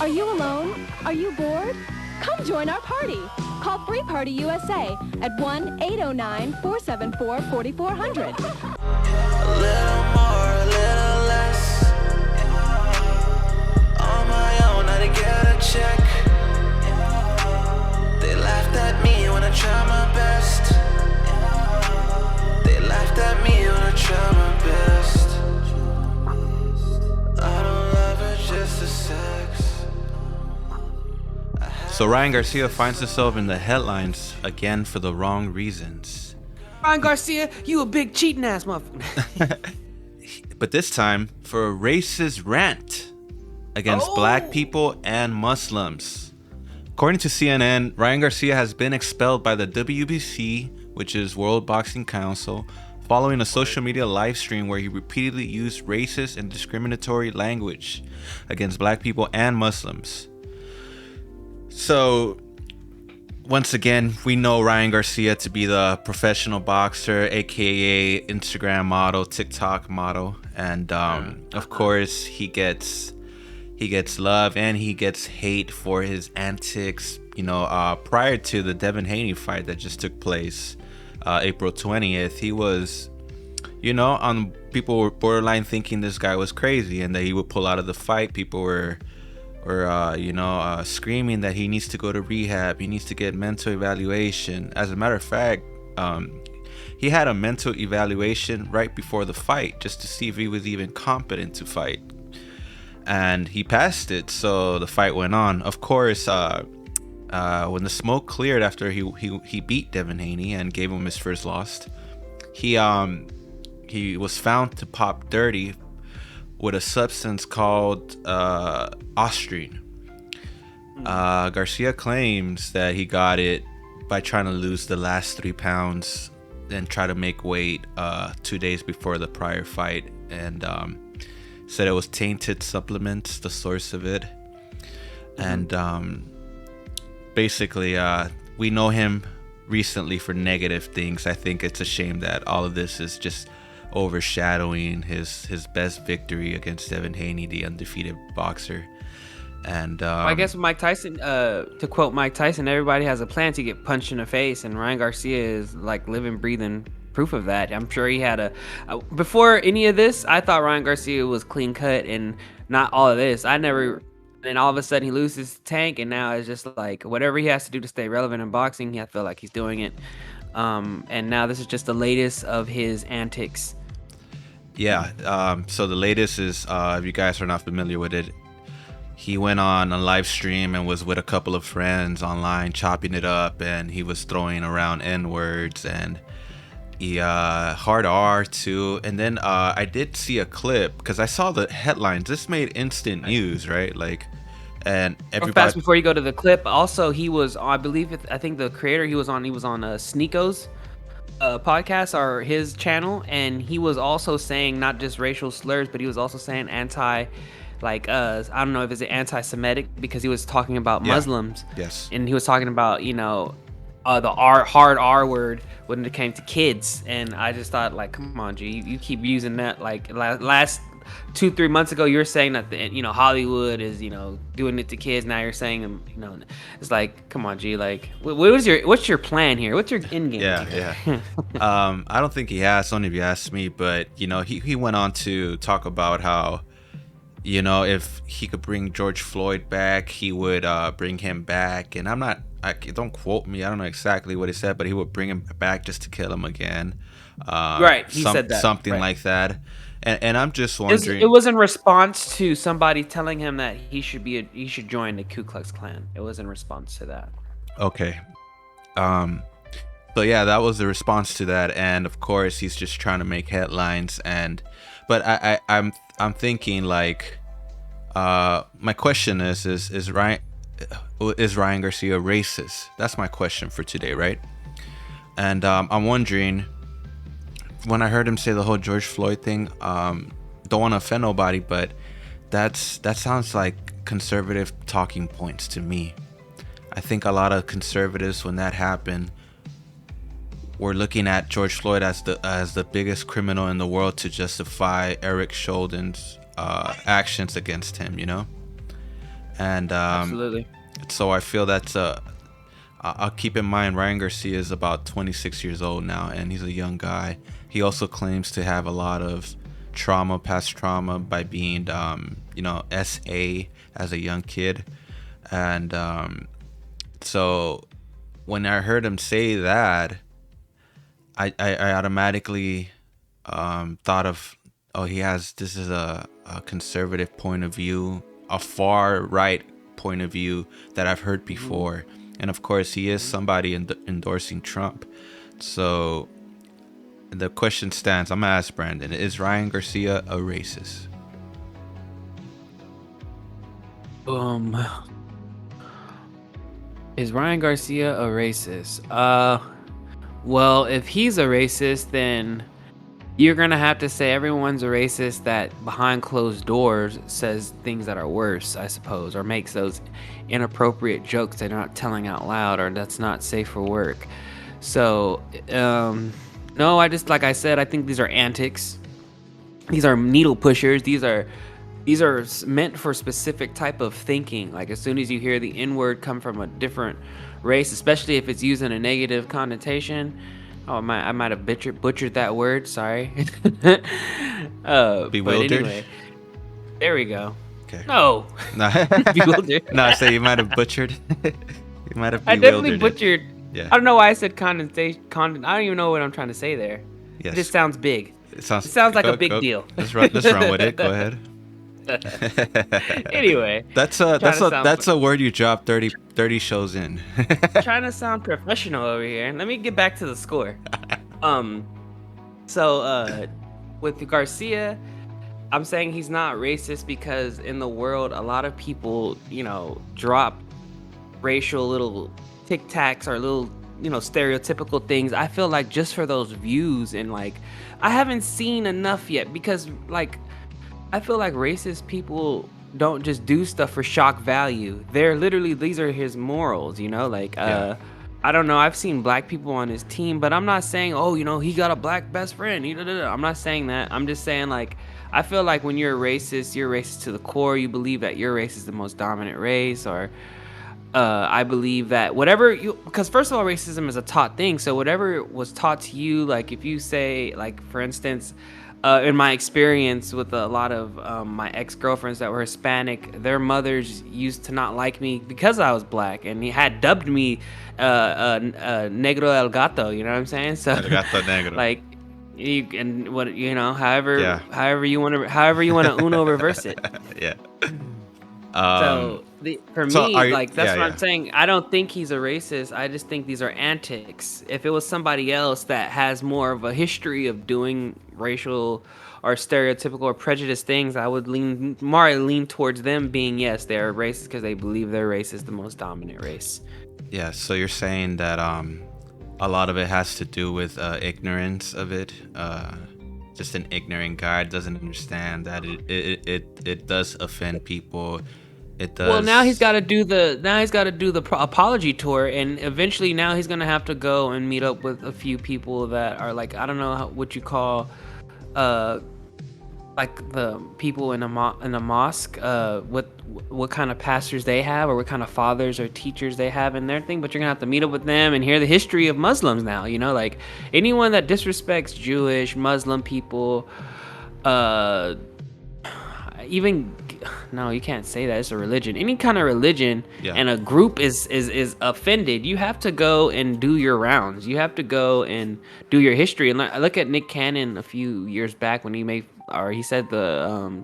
Are you alone? Are you bored? Come join our party. Call Free Party USA at 1-809-474-4400. A little more, a little less. On my own, I didn't get a check. They laughed at me when I tried my best. They laughed at me when I tried my best. I don't love her just for sex. So Ryan Garcia finds himself in the headlines again for the wrong reasons. Ryan Garcia, you a big cheating ass motherfucker. But this time for a racist rant against black people and Muslims. According to CNN, Ryan Garcia has been expelled by the WBC, which is World Boxing Council, following a social media live stream where he repeatedly used racist and discriminatory language against black people and Muslims. So, once again, we know Ryan Garcia to be the professional boxer, aka Instagram model, TikTok model, and of course he gets love and he gets hate for his antics. Prior to the Devin Haney fight that just took place April 20th, he was, people were borderline thinking this guy was crazy and that he would pull out of the fight. People were screaming that he needs to go to rehab, he needs to get mental evaluation. As a matter of fact, he had a mental evaluation right before the fight just to see if he was even competent to fight, and he passed it, so the fight went on. Of course, when the smoke cleared after he beat Devin Haney and gave him his first loss, he was found to pop dirty with a substance called Ostrine. Garcia claims that he got it by trying to lose the last 3 pounds and try to make weight 2 days before the prior fight, and said it was tainted supplements, the source of it. And basically, we know him recently for negative things. I think it's a shame that all of this is just overshadowing his best victory against Devin Haney, the undefeated boxer. And I guess with Mike Tyson, to quote Mike Tyson, everybody has a plan to get punched in the face, and Ryan Garcia is like living, breathing proof of that. I'm sure he had before any of this, I thought Ryan Garcia was clean cut and not all of this. And all of a sudden he loses tank, and now it's just like whatever he has to do to stay relevant in boxing, I feel like he's doing it. And now this is just the latest of his antics. Yeah, so the latest is, if you guys are not familiar with it, he went on a live stream and was with a couple of friends online chopping it up, and he was throwing around N-words and he hard R too. And then I did see a clip because I saw the headlines. This made instant news, right? Like, and everybody. Fast before you go to the clip, also he was, I think the creator he was on Sneako's podcast or his channel, and he was also saying not just racial slurs, but he was also saying I don't know if it's anti-Semitic, because he was talking about Muslims. Yes. And he was talking about the hard R word when it came to kids, and I just thought, like, come on, G, you keep using that. Like last 2-3 months ago you were saying that Hollywood is doing it to kids. Now you're saying it's like, come on, G, like what's your plan here? What's your end game? Yeah. I don't think he has, only if you ask me, but he went on to talk about how if he could bring George Floyd back, he would bring him back. And don't quote me, I don't know exactly what he said, but he would bring him back just to kill him again. Right, he said that. Something like that. And I'm just wondering. It was in response to somebody telling him that he should join the Ku Klux Klan. It was in response to that. Okay. But yeah, that was the response to that, and of course he's just trying to make headlines. But I'm thinking, like, my question is Ryan Garcia racist? That's my question for today, right? And I'm wondering, when I heard him say the whole George Floyd thing, don't want to offend nobody, but that sounds like conservative talking points to me. I think a lot of conservatives, when that happened, were looking at George Floyd as the biggest criminal in the world to justify Eric Chauvин's actions against him, And Absolutely. so I feel that's I'll keep in mind Ryan Garcia is about 26 years old now, and he's a young guy. He also claims to have a lot of trauma, past trauma, by being, SA as a young kid. And so when I heard him say that, I automatically thought of, oh, this is a conservative point of view, a far right point of view that I've heard before. And of course, he is somebody endorsing Trump. So the question stands. I'm gonna ask Brandon: is Ryan Garcia a racist? Um, is Ryan Garcia a racist? Well, if he's a racist, then you're gonna have to say everyone's a racist that behind closed doors says things that are worse, I suppose, or makes those inappropriate jokes they're not telling out loud, or that's not safe for work. So, no, like I said, I think these are antics. These are needle pushers. These are meant for specific type of thinking. Like as soon as you hear the N word come from a different race, especially if it's used in a negative connotation. Oh, I might have butchered that word. Sorry. Bewildered. But anyway, there we go. Okay. No. Bewildered. No, I say you might have butchered. You might have. I definitely butchered. Yeah. I don't know why I said condensation. I don't even know what I'm trying to say there. Yes. It just sounds big. It sounds like a big deal. Let's run with it. Go ahead. Anyway, that's a word you dropped 30 shows in. Trying to sound professional over here. Let me get back to the score. So with Garcia, I'm saying he's not racist because in the world, a lot of people, drop racial little tic tacs or little, stereotypical things. I feel like just for those views, and like, I haven't seen enough yet because like, I feel like racist people don't just do stuff for shock value. They're literally, these are his morals, I don't know. I've seen black people on his team, but I'm not saying, oh, he got a black best friend. I'm not saying that. I'm just saying, like, I feel like when you're racist to the core. You believe that your race is the most dominant race, or I believe that because first of all, racism is a taught thing. So whatever was taught to you, like if you say, like, for instance, in my experience with a lot of my ex-girlfriends that were Hispanic, their mothers used to not like me because I was black, and he had dubbed me Negro el Gato. You know what I'm saying? So El Gato Negro. Like, however you want to Uno reverse it. Yeah. For me, that's what I'm saying. I don't think he's a racist. I just think these are antics. If it was somebody else that has more of a history of doing racial or stereotypical or prejudiced things, I would lean towards them being, yes, they're racist because they believe their race is the most dominant race. Yeah, so you're saying that a lot of it has to do with ignorance of it. Just an ignorant guy doesn't understand that it does offend people. It does. Well, now he's got to do the apology tour, and eventually now he's gonna have to go and meet up with a few people that are like, I don't know what you call, like the people in a mosque, what kind of pastors they have, or what kind of fathers or teachers they have in their thing. But you're gonna have to meet up with them and hear the history of Muslims now. Like anyone that disrespects Jewish, Muslim people, even. No, you can't say that. It's a religion. Any kind of religion, and a group is offended. You have to go and do your rounds. You have to go and do your history. And look at Nick Cannon a few years back when he said the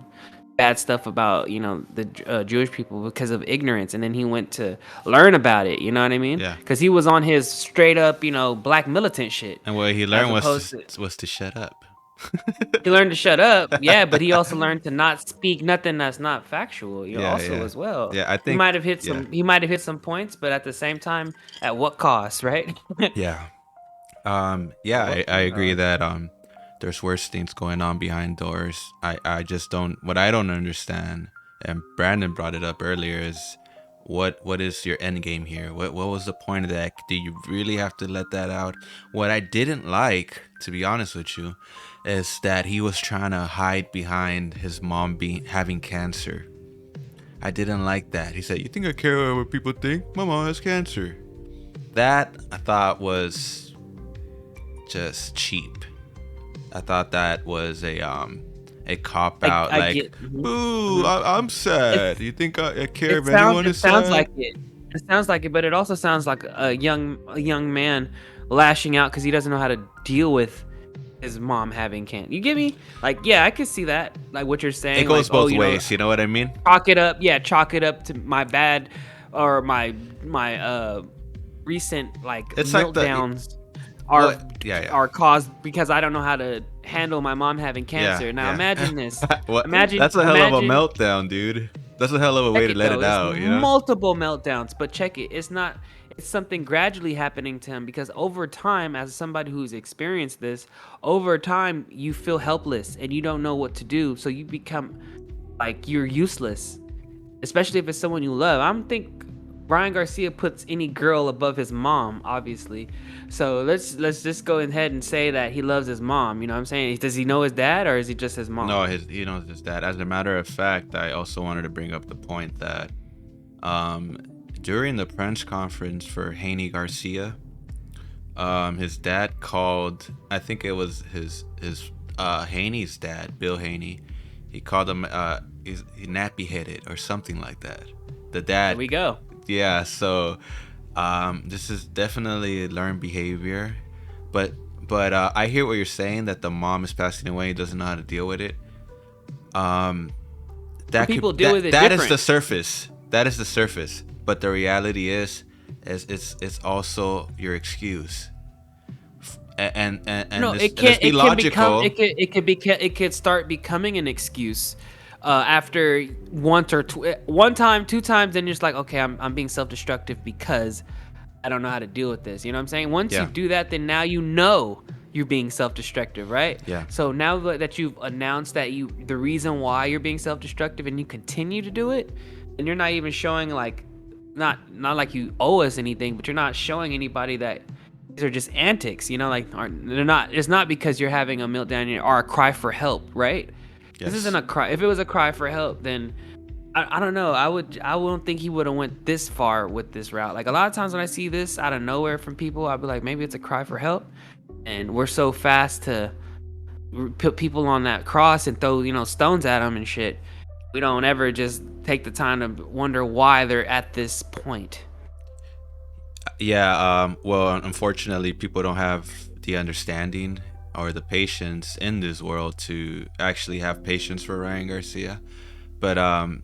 bad stuff about the Jewish people because of ignorance, and then he went to learn about it. You know what I mean? Yeah. Because he was on his straight up black militant shit. And what he learned was to shut up. He learned to shut up, but he also learned to not speak nothing that's not factual, as well. Yeah, I think he might have hit some points, but at the same time, at what cost, right? Yeah. I agree that there's worse things going on behind doors. I just don't. What I don't understand, and Brandon brought it up earlier, is what is your end game here? What was the point of that? Do you really have to let that out? What I didn't like, to be honest with you, is that he was trying to hide behind his mom having cancer. I didn't like that. He said, "You think I care what people think? My mom has cancer." That I thought was just cheap. I thought that was a cop out. I Like, get. boo, I'm sad. You think I care if anyone It is sounds sad? like it. It sounds like it, but it also sounds like a young man lashing out because he doesn't know how to deal with his mom having cancer. You get me? Like, yeah, I could see that. Like what you're saying. It goes like, both you ways. You know what I mean? chalk it up. Yeah, chalk it up to my bad or my recent like It's like meltdowns Well, are caused because I don't know how to handle my mom having cancer. Now imagine this. What? Imagine That's a hell of a imagine- meltdown, dude. That's a hell of a way Check to let though. it out, It's you know? multiple meltdowns, but check it. It's not. It's something gradually happening to him because over time, as somebody who's experienced this, over time you feel helpless and you don't know what to do. So you become like you're useless, especially if it's someone you love. I don't think Ryan Garcia puts any girl above his mom, obviously. So let's just go ahead and say that he loves his mom. You know what I'm saying? Does he know his dad or is he just his mom? No, he knows his dad. As a matter of fact, I also wanted to bring up the point that during the press conference for Haney Garcia, his dad called, I think it was his Haney's dad, Bill Haney. He called him he's nappy headed or something like that. The dad. There we go. Yeah, so this is definitely learned behavior, but I hear what you're saying, that the mom is passing away and doesn't know how to deal with it. That people deal with it that is different. the surface. That is the surface. But the reality is it's also your excuse. And No, let's it can't. be It can logical. become. It could start becoming an excuse after one time, two times, then you're just like, okay, I'm being self-destructive because I don't know how to deal with this. You know what I'm saying? Once Yeah. you do that, then now you know you're being self-destructive, right? Yeah. So now that you've announced that the reason why you're being self-destructive and you continue to do it, and you're not even showing like, not like you owe us anything, but you're not showing anybody that these are just antics, you know, like they're not. It's not because you're having a meltdown or a cry for help, right? Yes. This isn't a cry. If it was a cry for help, then I don't know. I wouldn't think he would have went this far with this route. Like a lot of times when I see this out of nowhere from people, I'll be like, maybe it's a cry for help, and we're so fast to put people on that cross and throw stones at them and shit. We don't ever just take the time to wonder why they're at this point. Yeah, well, unfortunately, people don't have the understanding or the patience in this world to actually have patience for Ryan Garcia. But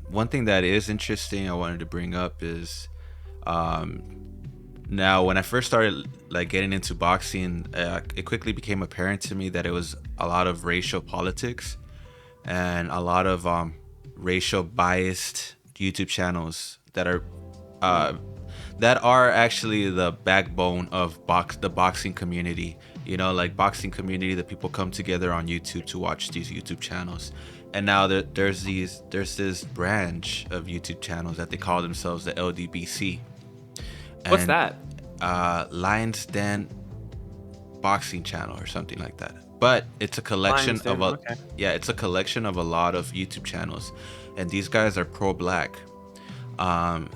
one thing that is interesting I wanted to bring up is now when I first started like getting into boxing, it quickly became apparent to me that it was a lot of racial politics and a lot of racial biased YouTube channels that are actually the backbone of the boxing community. You know, like boxing community, that people come together on YouTube to watch these YouTube channels. And now there's this branch of YouTube channels that they call themselves the LDBC. What's that? Lions Den Boxing Channel or something like that. But it's a collection it's a collection of a lot of YouTube channels, and these guys are pro-black. And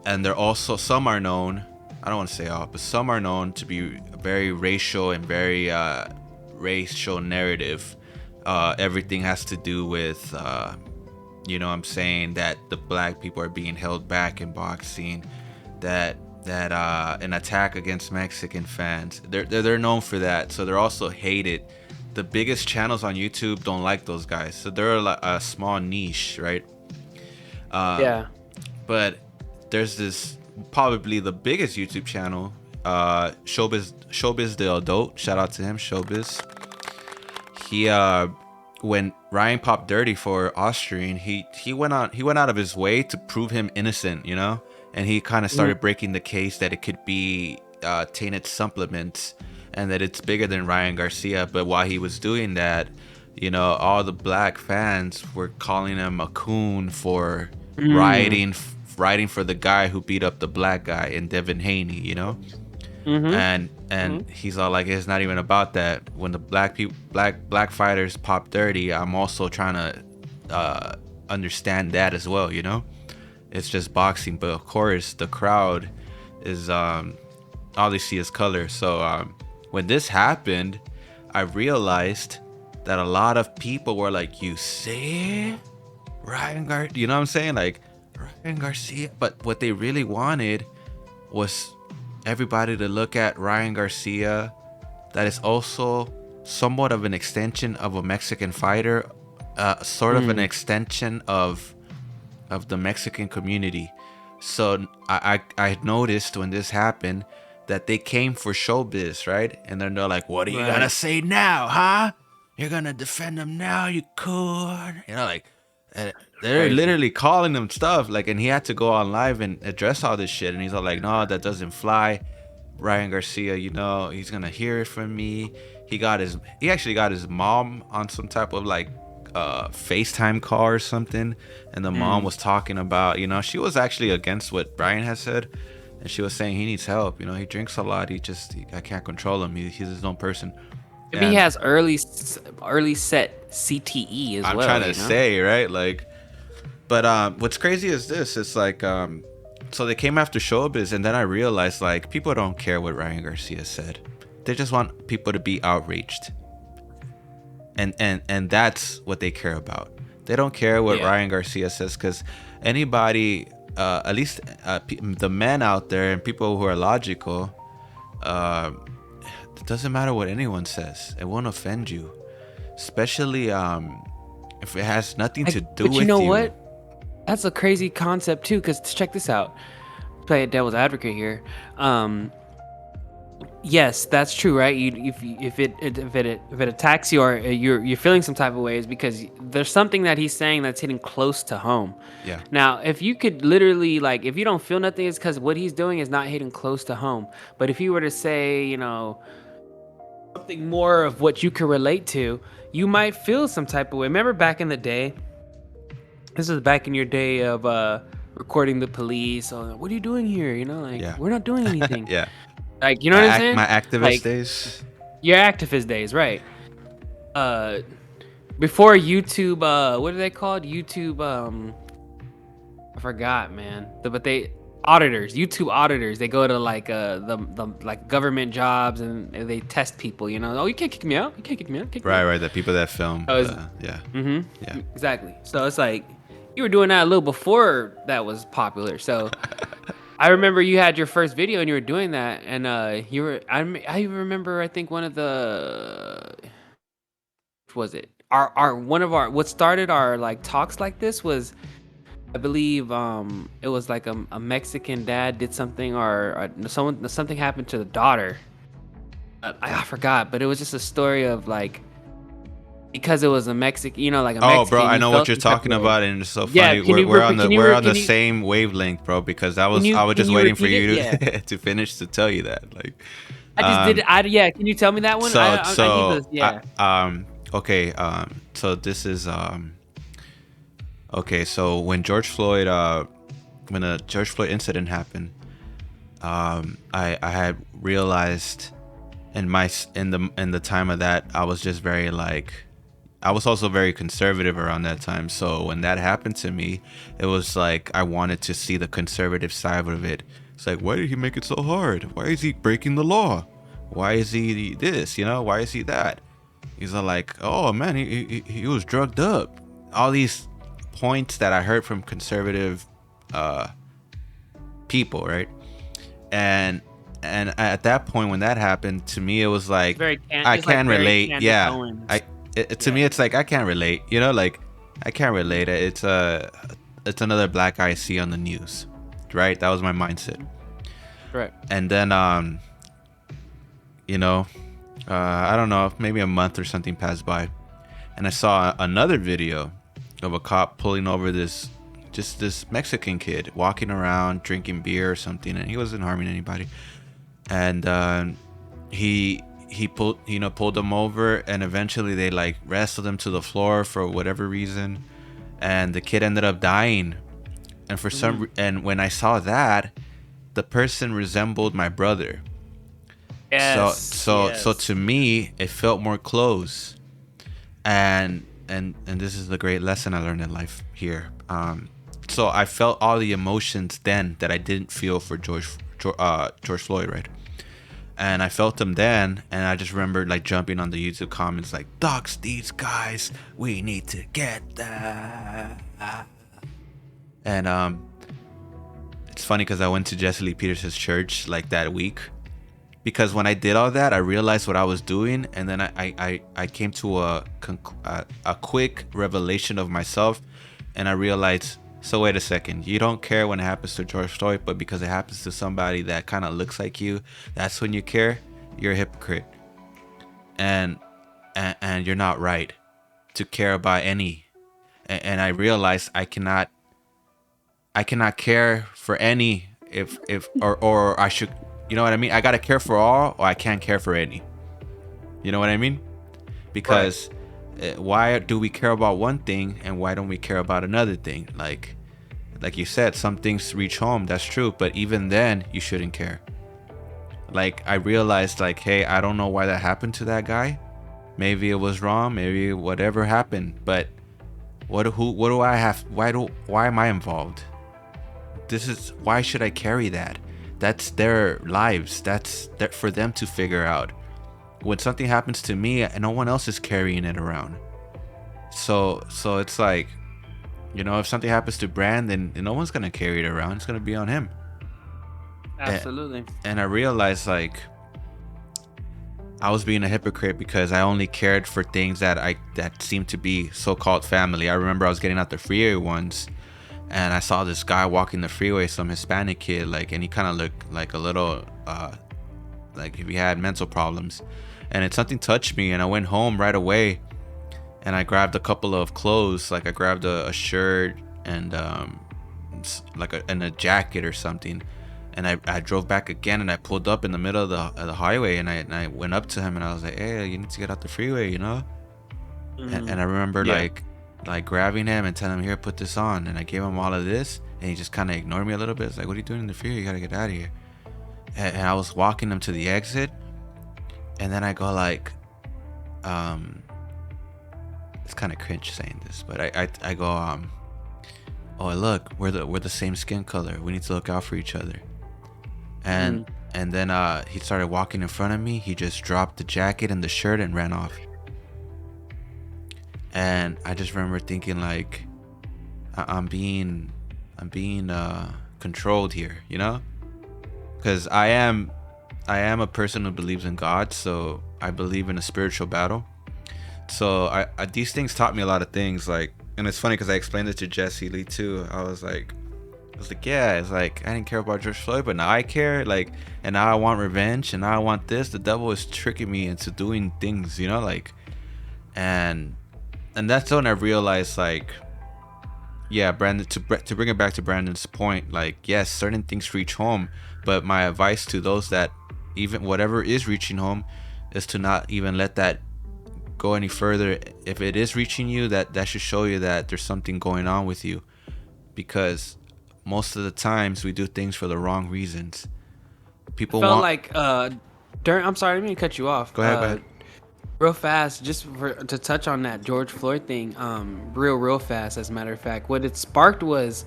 they're also, some are known, I don't want to say all, but some are known to be very racial and very racial narrative. Everything has to do with, you know what I'm saying, that the black people are being held back in boxing, that an attack against Mexican fans. They're known for that, so they're also hated. The biggest channels on YouTube don't like those guys, so they're a small niche, right? Yeah. But there's this, probably the biggest YouTube channel, Showbiz the Adult. Shout out to him, Showbiz. He when Ryan popped dirty for Austrian, he went out of his way to prove him innocent, you know, and he kind of started breaking the case that it could be tainted supplements and that it's bigger than Ryan Garcia. But while he was doing that, you know, all the black fans were calling him a coon for riding for the guy who beat up the black guy in Devin Haney, you know. And he's all like, it's not even about that. When the black fighters pop dirty, I'm also trying to understand that as well, you know. it's just boxing. But of course, the crowd is all they see is color. So when this happened, I realized that a lot of people were like, "You see, Ryan Garcia," you know what I'm saying? Like, Ryan Garcia. But what they really wanted was everybody to look at Ryan Garcia, that is also somewhat of an extension of a Mexican fighter, sort of an extension of the Mexican community. So I noticed when this happened that they came for showbiz, right? And then they're like, "What are you gonna say now, huh? You're gonna defend him now, you coon?" You know, like, they're literally calling him stuff, like, and he had to go on live and address all this shit, and he's all like, "No, that doesn't fly. Ryan Garcia, you know, he's gonna hear it from me." He actually got his mom on some type of like FaceTime call or something, and the mom was talking about, you know, she was actually against what Brian has said, and she was saying he needs help. You know, he drinks a lot. I can't control him. He's his own person. Maybe he has early set CTE as well. I'm trying to say, right? Like, but what's crazy is this. It's like, so they came after showbiz, and then I realized, like, people don't care what Ryan Garcia said. They just want people to be outraged. And that's what they care about. They don't care what Ryan Garcia says, because anybody, at least the men out there and people who are logical, it doesn't matter what anyone says. It won't offend you, especially if it has nothing to do with you. But you know what? That's a crazy concept too, because check this out. Play a devil's advocate here. Yes, that's true, right? If it attacks you, or you're feeling some type of way, is because there's something that he's saying that's hitting close to home. Yeah. Now, if you could literally, like, if you don't feel nothing, it's because what he's doing is not hitting close to home. But if you were to say, you know, something more of what you could relate to, you might feel some type of way. Remember back in the day? This is back in your day of recording the police. Or, what are you doing here? You know, like, we're not doing anything. Yeah. Like, you know what I'm saying? My activist days. Your activist days, right? Before YouTube, what are they called? YouTube, I forgot, man. But YouTube auditors. They go to like the like government jobs, and they test people. You know, oh, you can't kick me out. You can't kick me out. Right. The people that film. Yeah. Exactly. So it's like you were doing that a little before that was popular. So. I remember you had your first video and you were doing that, and you were. I remember. I think one of the. What was it? What started our like talks like this was, I believe, it was like a Mexican dad did something, or something happened to the daughter. I forgot, but it was just a story of like. Because it was a Mexican, you know, like a Mexican. Oh, bro, I know what you're talking about, and it's so funny. We're on the same wavelength, bro. Because I was just waiting for you to finish to tell you that. Like, I just did. Can you tell me that one? Okay. So this is okay. So when George Floyd, when the George Floyd incident happened, I had realized in the time of that, I was just very like. I was also very conservative around that time. So when that happened to me, it was like I wanted to see the conservative side of it. It's like, why did he make it so hard? Why is he breaking the law? Why is he this? You know, why is he that? He's like, oh man, he was drugged up. All these points that I heard from conservative people, right? And at that point when that happened to me, it was like I can relate. To me, it's like I can't relate. You know, like I can't relate. It's another black guy I see on the news, right? That was my mindset. Right. And then you know, I don't know, maybe a month or something passed by, and I saw another video of a cop pulling over this Mexican kid walking around drinking beer or something, and he wasn't harming anybody. And he pulled them over, and eventually they like wrestled him to the floor for whatever reason, and the kid ended up dying. And for and when I saw that, the person resembled my brother. Yes. So to me, it felt more close. And this is the great lesson I learned in life here. so I felt all the emotions then that I didn't feel for George Floyd, right? And I felt them then, and I just remember like jumping on the YouTube comments like, "Dox these guys, we need to get that." And it's funny because I went to Jesse Lee Peterson's church like that week, because when I did all that, I realized what I was doing, and then I came to a quick revelation of myself, and I realized, so wait a second, you don't care when it happens to George Floyd, but because it happens to somebody that kind of looks like you, that's when you care. You're a hypocrite, and you're not right to care about any. And I realized I cannot care for any or I should, you know what I mean? I gotta care for all, or I can't care for any. You know what I mean? Because why do we care about one thing and why don't we care about another thing? Like you said, some things reach home, that's true, but even then you shouldn't care. Like I realized, like, hey, I don't know why that happened to that guy. Maybe it was wrong, maybe whatever happened, but what do I have? Why am I involved? Why should I carry that? That's their lives. That's for them to figure out. When something happens to me, no one else is carrying it around. So it's like, you know, if something happens to Brandon, no one's gonna carry it around. It's gonna be on him. Absolutely. And I realized, like, I was being a hypocrite because I only cared for things that seemed to be so-called family. I remember I was getting out the freeway once, and I saw this guy walking the freeway, some Hispanic kid, like, and he kind of looked like a little, like if he had mental problems. And something touched me, and I went home right away, and I grabbed a couple of clothes, like I grabbed a shirt and and a jacket or something. And I drove back again, and I pulled up in the middle of the highway, and I went up to him, and I was like, "Hey, you need to get out the freeway, you know?" And I remember like grabbing him and telling him, "Here, put this on." And I gave him all of this, and he just kind of ignored me a little bit. It's like, "What are you doing in the freeway? You gotta get out of here." And I was walking him to the exit, and then I go like, it's kind of cringe saying this, but I go, "Oh, look, we're the same skin color. We need to look out for each other." And then he started walking in front of me. He just dropped the jacket and the shirt and ran off. And I just remember thinking, like, I'm being controlled here, you know? Because I am a person who believes in God, so I believe in a spiritual battle. So I these things taught me a lot of things, like, and it's funny because I explained it to Jesse Lee too. I was like, yeah, it's like I didn't care about George Floyd, but now I care, like, and now I want revenge, and now I want this. The devil is tricking me into doing things, you know, like, and that's when I realized, like, yeah, Brandon, to bring it back to Brandon's point, like, yes, certain things reach home, but my advice to those that even whatever is reaching home is to not even let that go any further. If it is reaching you, that should show you that there's something going on with you, because most of the times we do things for the wrong reasons. People felt want like I'm sorry, I didn't mean to cut you off. Go ahead. Real fast, just to touch on that George Floyd thing, real fast. As a matter of fact, what it sparked was,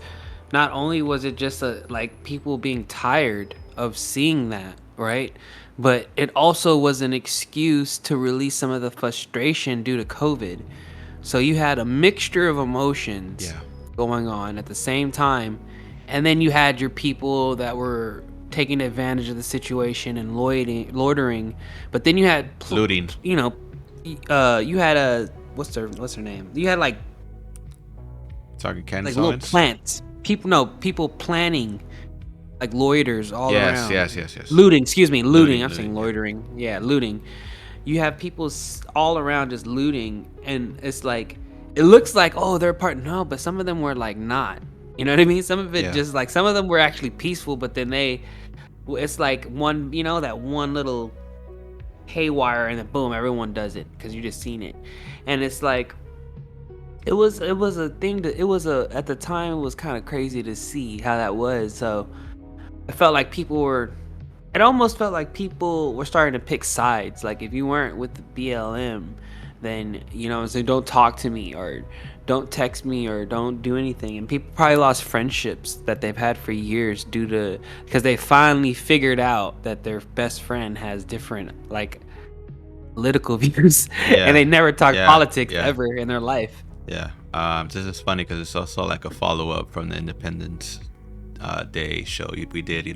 not only was it just like people being tired of seeing that, right? But it also was an excuse to release some of the frustration due to COVID. So you had a mixture of emotions going on at the same time. And then you had your people that were taking advantage of the situation and loitering. But then you had looting. You know, you had what's her name? You had like talking Candace like Owens? little plants. People planning, like loiters all around. Yes. Looting. Looting, I'm saying loitering. Yeah, looting. You have people all around just looting, and it's like, it looks like, oh, they're part. No, but some of them were like not. You know what I mean? Some of it just like, some of them were actually peaceful, but then it's like one, you know, that one little haywire, and then boom, everyone does it because you just seen it. And it's like, it was a thing that at the time it was kind of crazy to see how that was. So I felt like it almost felt like people were starting to pick sides. Like if you weren't with the BLM, then so don't talk to me or don't text me or don't do anything. And people probably lost friendships that they've had for years because they finally figured out that their best friend has different like political views, Yeah. and they never talk Yeah. politics Yeah. ever in their life. Yeah. This is funny because it's also like a follow-up from the Independence Day show we did,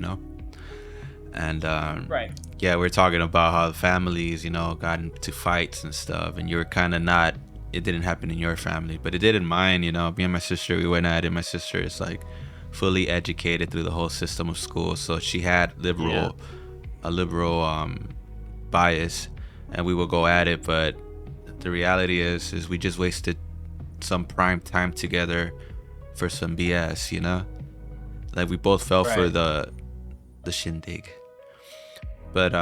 and Right. yeah, we're talking about how the families, got into fights and stuff, and you were kind of not. It didn't happen in your family, but it did in mine. Me and my sister, we went at it. My sister is like fully educated through the whole system of school, so she had a liberal bias, and we will go at it. But the reality is we just wasted some prime time together for some BS, like we both fell for the shindig. But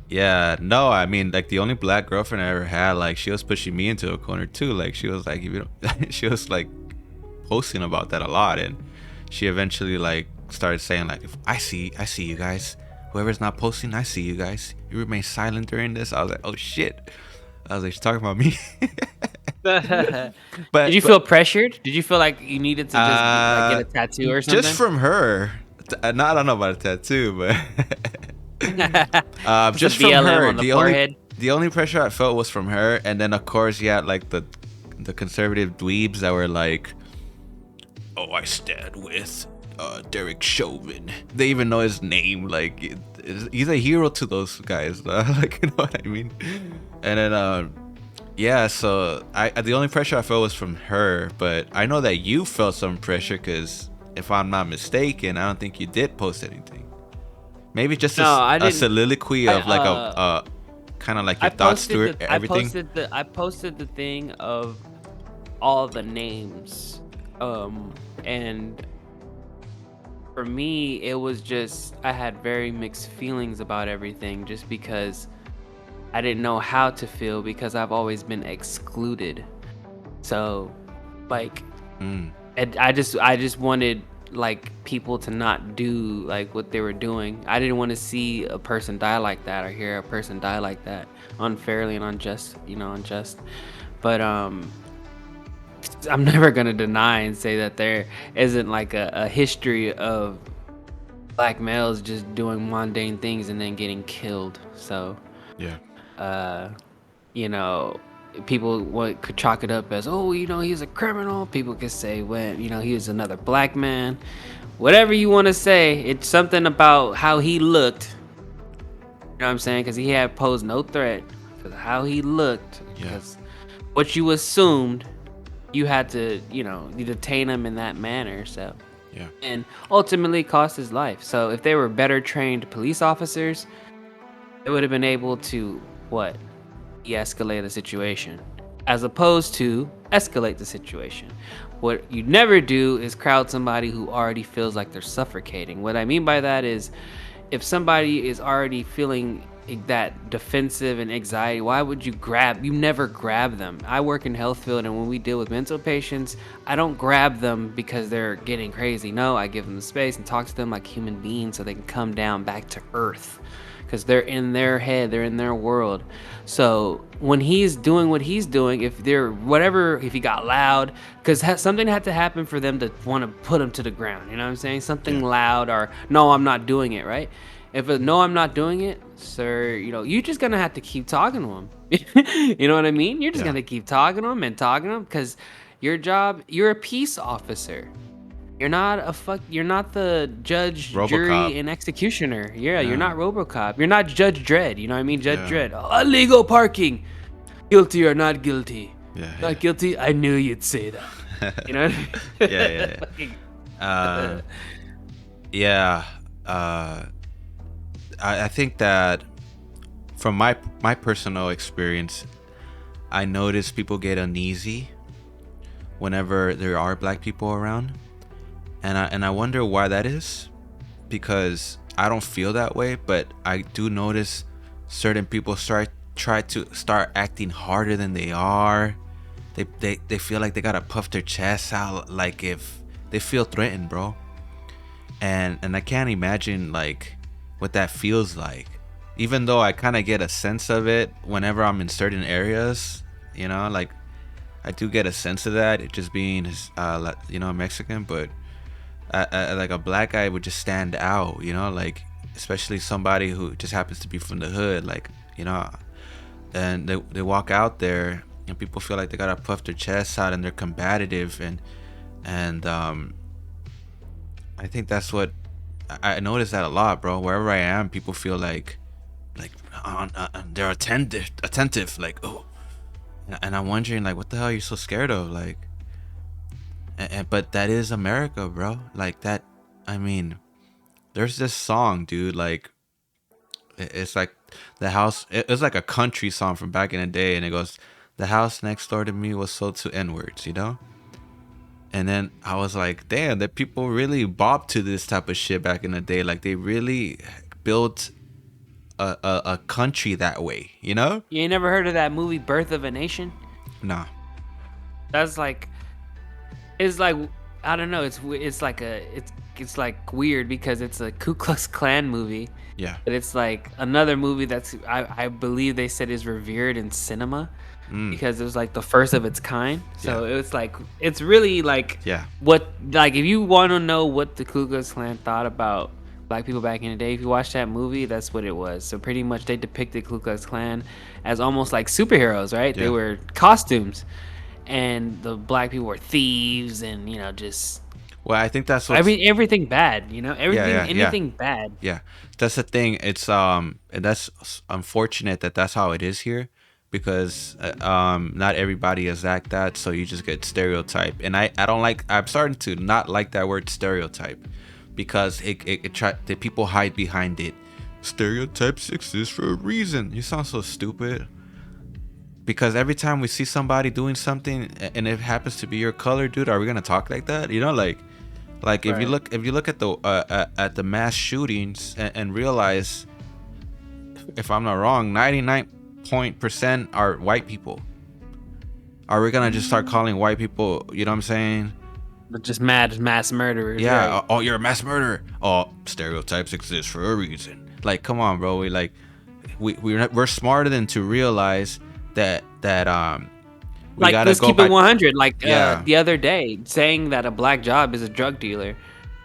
yeah, no, I mean, like the only black girlfriend I ever had, like she was pushing me into a corner too. Like she was like, if you don't, she was like posting about that a lot, and she eventually like started saying like, if I see you guys, whoever's not posting, I see you guys. You remain silent during this. I was like, oh shit. I was like, she's talking about me. But did you feel pressured? Did you feel like you needed to just get a tattoo or something? Just from her. No, I don't know about a tattoo, but just from her. On the forehead. The only pressure I felt was from her, and then of course you had like the conservative dweebs that were like, "Oh, I stand with Derek Chauvin." They even know his name. Like he's a hero to those guys. Like, you know what I mean? And then yeah, so the only pressure I felt was from her, but I know that you felt some pressure because if I'm not mistaken, I don't think you did post anything. Maybe just a soliloquy of like a kind of like your thoughts through everything. I posted the thing of all the names, and for me it was just I had very mixed feelings about everything, just because I didn't know how to feel because I've always been excluded. So like and I just wanted like people to not do like what they were doing. I didn't want to see a person die like that or hear a person die like that unfairly and unjust. But I'm never gonna deny and say that there isn't like a history of black males just doing mundane things and then getting killed. So yeah. People could chalk it up as, oh, he's a criminal. People could say, well, he was another black man. Whatever you want to say, it's something about how he looked. You know what I'm saying? Because he had posed no threat. Because of how he looked. Yeah. Because what you assumed, you had to, you detain him in that manner. So, yeah. And ultimately cost his life. So if they were better trained police officers, they would have been able to, what? De-escalate the situation, as opposed to escalate the situation. What you never do is crowd somebody who already feels like they're suffocating. What I mean by that is, if somebody is already feeling that defensive and anxiety, why would you never grab them? I work in health field, and when we deal with mental patients, I don't grab them because they're getting crazy. No, I give them the space and talk to them like human beings so they can come down back to earth. Because they're in their head, they're in their world. So when he's doing what he's doing, if he got loud, because something had to happen for them to want to put him to the ground. You know what I'm saying? Something loud, or no, I'm not doing it, right? If no, I'm not doing it, sir, you're just gonna have to keep talking to him. You know what I mean? You're just gonna keep talking to him because your job, you're a peace officer. You're not the judge, RoboCop. jury, and executioner. Yeah, you're not RoboCop. You're not Judge Dredd. You know what I mean? Judge Dredd. Oh, illegal parking. Guilty or not guilty? Not guilty? I knew you'd say that. You know? I think that from my personal experience, I notice people get uneasy whenever there are black people around. And I wonder why that is, because I don't feel that way, but I do notice certain people try to start acting harder than they are. They feel like they gotta puff their chest out, like if they feel threatened, bro. And I can't imagine like what that feels like. even though I kind of get a sense of it whenever I'm in certain areas, like I do get a sense of that, it just being Mexican. But like a black guy would just stand out, like especially somebody who just happens to be from the hood, like, and they walk out there and people feel like they gotta puff their chests out and they're combative, and I think that's what I notice that a lot, bro. Wherever I am, people feel like they're attentive, like, oh, and I'm wondering, like, what the hell are you so scared of, like, but that is America, bro. Like that, I mean, there's this song, dude, like it's like the house, it's like a country song from back in the day, and it goes, the house next door to me was sold to N-words, and then I was like, damn, that people really bopped to this type of shit back in the day. Like they really built a country that way, You ain't never heard of that movie Birth of a Nation? Nah. That's like, it's like, I don't know, it's like weird because it's a Ku Klux Klan movie. Yeah. But it's like another movie that's I believe they said is revered in cinema because it was like the first of its kind. So Yeah. it's like, it's really like, what, like if you want to know what the Ku Klux Klan thought about black people back in the day, if you watch that movie, that's what it was. So pretty much they depicted Ku Klux Klan as almost like superheroes, right? They were costumes, and the black people were thieves, and just, well, I think that's what everything bad, anything bad. Yeah, that's the thing. It's and that's unfortunate that that's how it is here, because not everybody is like that, so you just get stereotyped. And I don't like, I'm starting to not like that word stereotype, because the people hide behind it. Stereotypes exist for a reason. You sound so stupid. Because every time we see somebody doing something and it happens to be your color, dude, are we gonna talk like that? Like Right. if you look at the mass shootings and realize, if I'm not wrong, 99% are white people. Are we gonna just start calling white people, you know what I'm saying? But just mass murderers. Yeah. Right? Oh, you're a mass murderer. Oh, stereotypes exist for a reason. Like, come on, bro. We're smarter than to realize that we like, gotta let's go keep back. it 100. Like Yeah. the other day, saying that a black job is a drug dealer,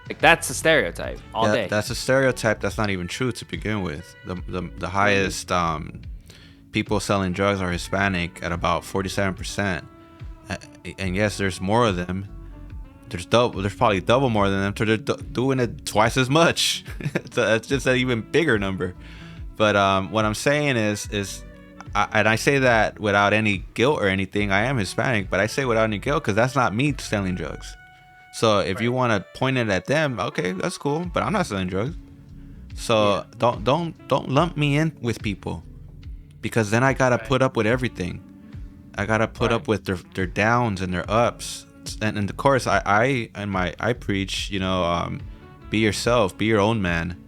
like that's a stereotype all day. That's a stereotype that's not even true to begin with. The highest people selling drugs are Hispanic at about 47%, and yes, there's more of them. There's probably double more than them, so they're doing it twice as much. So it's just an even bigger number. But what I'm saying is, and I say that without any guilt or anything. I am Hispanic, but I say without any guilt because that's not me selling drugs. So if you want to point it at them, okay, that's cool. But I'm not selling drugs. So don't lump me in with people, because then I gotta put up with everything. I gotta put up with their downs and their ups. And of course, I preach, be yourself, be your own man.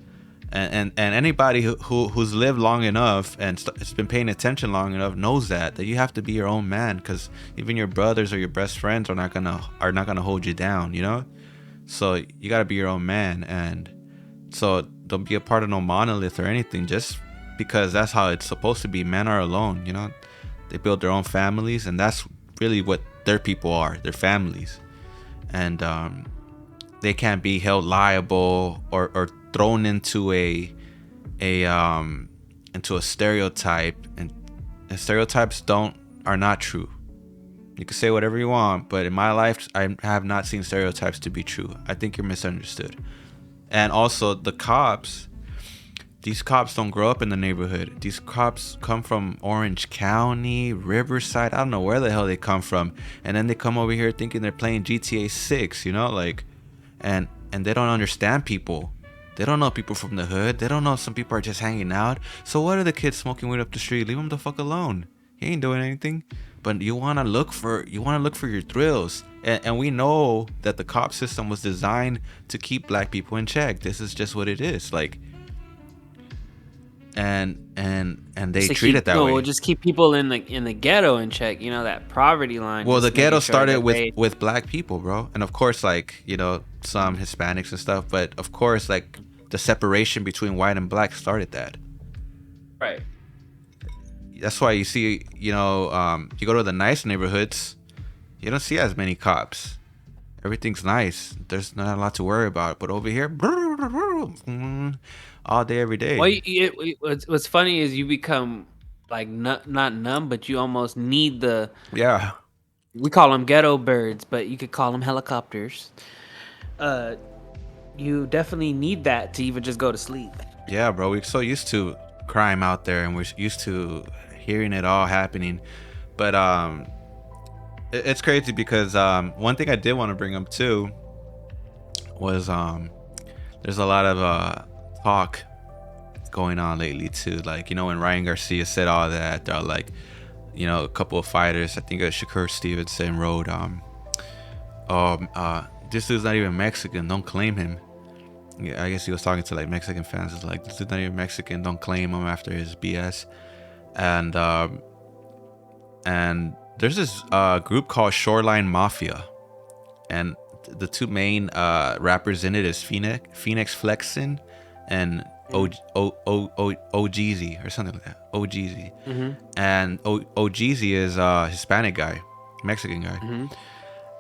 And anybody who's lived long enough and has been paying attention long enough knows that you have to be your own man, because even your brothers or your best friends are not gonna hold you down, So you gotta be your own man, and so don't be a part of no monolith or anything just because that's how it's supposed to be. Men are alone, They build their own families, and that's really what their people are. Their families, and they can't be held liable or thrown into a stereotype, and stereotypes are not true. You can say whatever you want, but in my life I have not seen stereotypes to be true. I think you're misunderstood. And also these cops don't grow up in the neighborhood. These cops come from Orange County, Riverside, I don't know where the hell they come from, and then they come over here thinking they're playing GTA 6, and they don't understand people. They don't know people from the hood. They don't know some people are just hanging out. So what are the kids smoking weed up the street? Leave them the fuck alone. He ain't doing anything. But you want to look for your thrills. And we know that the cop system was designed to keep black people in check. This is just what it is. Like, and they treat it that way. We'll just keep people in the ghetto in check, that poverty line. Well, the ghetto started with with black people, bro. And of course, like, some Hispanics and stuff, but of course, like, the separation between white and black started that. Right. That's why you see, you go to the nice neighborhoods, you don't see as many cops. Everything's nice. There's not a lot to worry about. But over here, all day, every day. Well, what's funny is you become like not numb, but you almost need the. Yeah. We call them ghetto birds, but you could call them helicopters. You definitely need that to even just go to sleep. Yeah, bro. We're so used to crime out there, and we're used to hearing it all happening. But it's crazy because one thing I did want to bring up too was there's a lot of talk going on lately too. Like, when Ryan Garcia said all that, they're like, a couple of fighters, I think Shakur Stevenson wrote, this dude's not even Mexican, don't claim him. Yeah, I guess he was talking to like Mexican fans. It's like, this dude's not even Mexican, don't claim him after his BS. And there's this group called Shoreline Mafia, and the two main rappers in it is Phoenix Flexin and OGZ or something like that. OGZ. Mm-hmm. And OGZ is a Hispanic guy, Mexican guy. Mm-hmm.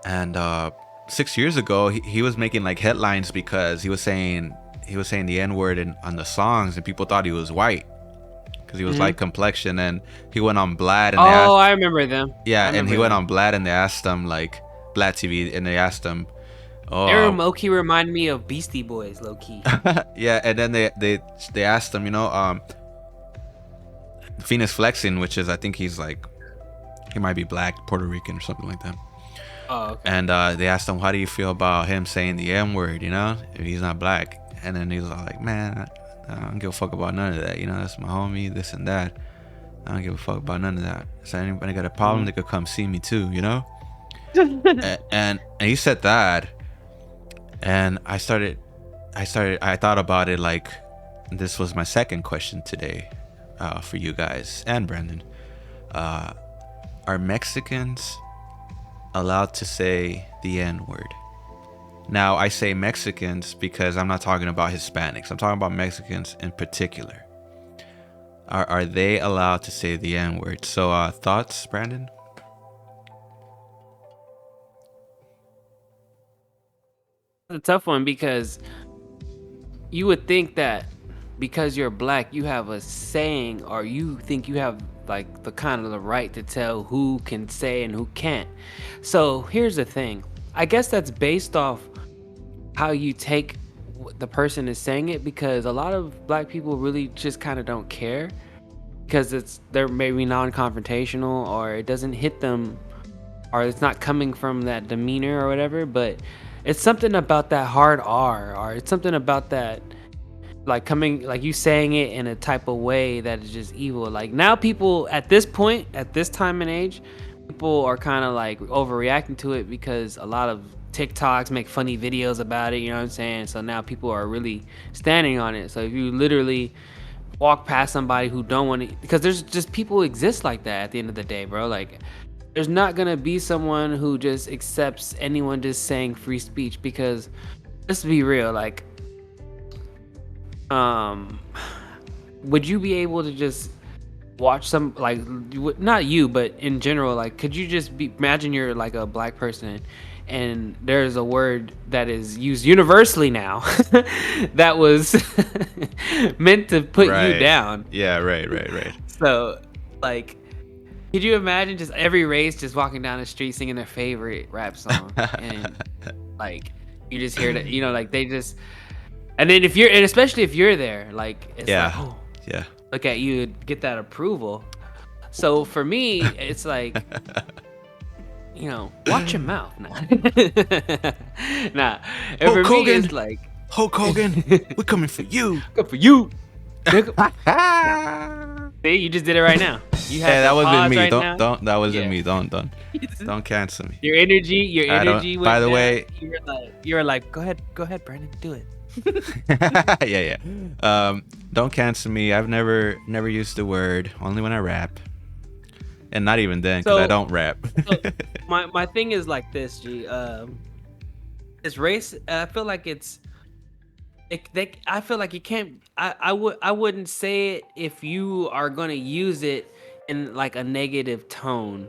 And 6 years ago, he was making like headlines because he was saying the N-word on the songs, and people thought he was white because he was light complexion. And he went on Vlad. And I remember them. Yeah, and he went on Vlad, and they asked him, like, Vlad TV, and they asked him, Aaron Moki reminded me of Beastie Boys, low key. yeah, and then they asked him, Phoenix Flexing, which is, I think he's like, he might be black, Puerto Rican or something like that. Oh, okay. And they asked him, how do you feel about him saying the M-word, if he's not black? And then he was like, man, I don't give a fuck about none of that. That's my homie, this and that. I don't give a fuck about none of that. So anybody got a problem, they could come see me too, and he said that. And I thought about it like this was my second question today for you guys and Brandon. Are Mexicans allowed to say the N-word? Now, I say Mexicans because I'm not talking about Hispanics. I'm talking about Mexicans in particular. Are they allowed to say the N-word? So thoughts, Brandon? A tough one, because you would think that because you're black, you have a saying, or you think you have like the kind of the right to tell who can say and who can't. So here's the thing. I guess that's based off how you take the person is saying it, because a lot of black people really just kind of don't care because they're maybe non-confrontational, or it doesn't hit them, or it's not coming from that demeanor or whatever. But it's something about that hard R, or it's something about that, like coming, like you saying it in a type of way that is just evil. Like now people at this point, at this time and age, people are kind of like overreacting to it because a lot of TikToks make funny videos about it, you know what I'm saying? So now people are really standing on it. So if you literally walk past somebody who don't want to, because there's just people exist like that at the end of the day, bro. Like there's not gonna be someone who just accepts anyone just saying free speech, because let's be real, like would you be able to just watch some, like, not you, but in general, like, could you just imagine you're like a black person and there's a word that is used universally now that was meant to put you down? Yeah, right. So, like, could you imagine just every race just walking down the street singing their favorite rap song, and like you just hear that, like they just, and then and especially if you're there, like it's like, oh, yeah, look at you, get that approval. So for me, it's like, watch your mouth. Nah. And for me, it's like, Hulk Hogan, we're coming for you. Come for you. See, you just did it right now. You had that wasn't me. Right don't. That wasn't me. Don't cancel me. Your energy. By the way, you were like, go ahead, Brandon, do it. yeah. Don't cancel me. I've never used the word, only when I rap, and not even then, because I don't rap. So my thing is like this, G. This race, I feel like it's I feel like you can't. I wouldn't say it if you are gonna use it in like a negative tone,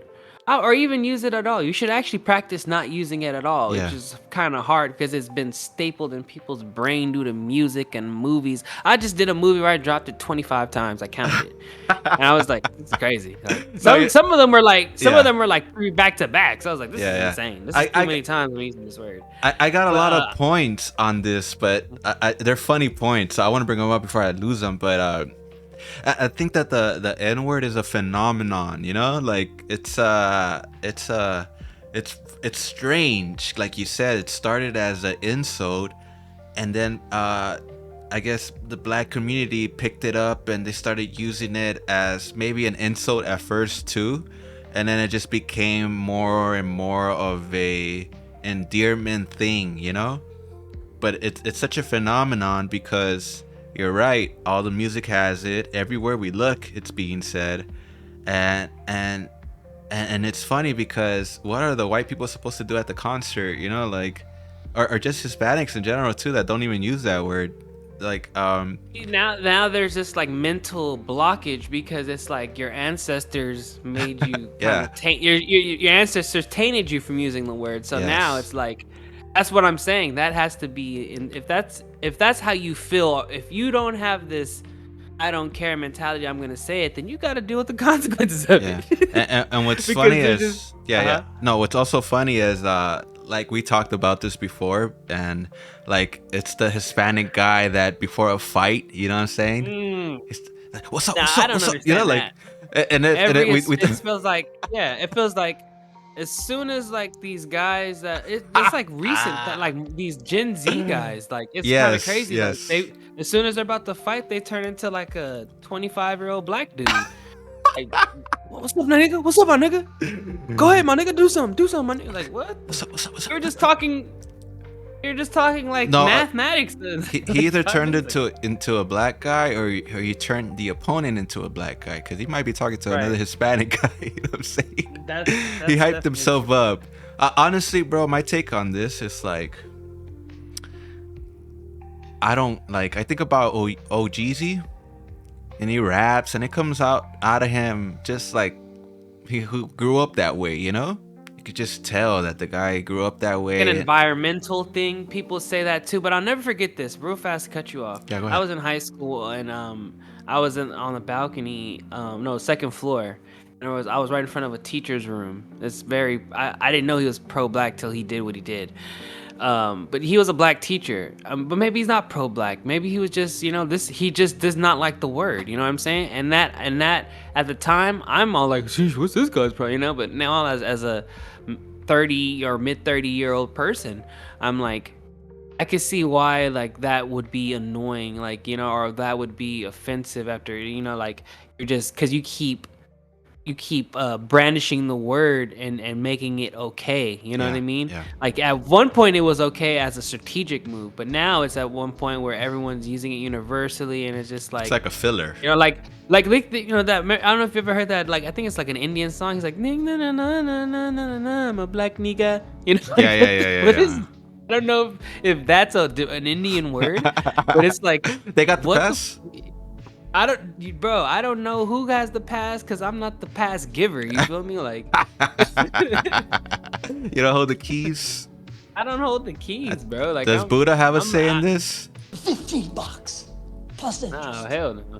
or even use it at all. You should actually practice not using it at all, which Yeah. is kind of hard because it's been stapled in people's brain due to music and movies. I just did a movie where I dropped it 25 times. I counted it, and I was like, "It's crazy." Like, some of them were like Yeah. 3 back to back. So I was like, "This Yeah, is yeah. insane. This is too many times I'm using this word." I got a But lot of points on this, but they're funny points. So I want to bring them up before I lose them. But I think that the N word is a phenomenon. You know, like it's strange. Like you said, it started as an insult, and then I guess the black community picked it up and they started using it as maybe an insult at first too, and then it just became more and more of a endearment thing, you know. But it's such a phenomenon because you're right, all the music has it, everywhere we look it's being said, and it's funny because what are the white people supposed to do at the concert, you know, like, or just Hispanics in general too that don't even use that word, like now there's this like mental blockage because it's like your ancestors made you Yeah. your ancestors tainted you from using the word. So now Yes. it's like, that's what I'm saying. That has to be if that's how you feel. If you don't have this I don't care mentality, I'm gonna say it, then you got to deal with the consequences of Yeah. it. And what's Because funny they're is just- yeah. No, what's also funny is like we talked about this before, and like it's the Hispanic guy that before a fight, you know what I'm saying? It's like, what's up? Nah, What's I up? don't What's up? You know, understand like, that. and It feels like, yeah, it feels like as soon as like these guys that it's like recent that like these Gen Z guys, like it's kind of Yes, crazy. yes. Like they, as soon as they're about to fight, they turn into like a 25-year-old black dude. Like, what's up, my nigga? What's up, my nigga? Go ahead, my nigga. Do something, my nigga. Like, what? What's up? What's up? What's up? You're just talking like No, mathematics. He either turned into a black guy or he turned the opponent into a black guy, because he might be talking to another Right. Hispanic guy. You know what I'm saying? That's He hyped definitely himself up. Honestly, bro, my take on this is like, I don't like. I think about Jeezy, and he raps, and it comes out of him just like he who grew up that way. You know, you could just tell that the guy grew up that way. an environmental thing. People say that too, but I'll never forget this. Real fast to cut you off. Yeah, go I ahead. was in high school and I was on the balcony, no, second floor. And I was right in front of a teacher's room. It's very I didn't know he was pro-black till he did what he did. But he was a black teacher. But maybe he's not pro-black. Maybe he was just, he just does not like the word. You know what I'm saying? And that at the time, I'm all like, "Sheesh, what's this guy's pro?" You know. But now as a 30 or mid 30-year-old person, I'm like, I could see why like that would be annoying, like, or that would be offensive after, like you're just because you keep brandishing the word and making it okay. You know what I mean? Yeah. Like at one point it was okay as a strategic move, but now it's at one point where everyone's using it universally, and it's just like It's like a filler. like that. I don't know if you ever heard that. Like I think it's like an Indian song. He's like, "Na na na na na na na na, I'm a black nigga." You know? Yeah. What is? I don't know if that's an Indian word, but it's like They got the what pass. I don't know who has the pass because I'm not the pass giver. You feel me? Like You don't hold the keys. I don't hold the keys, bro. Like Does Buddha have a say in not- this? $15 plus interest. No, hell no.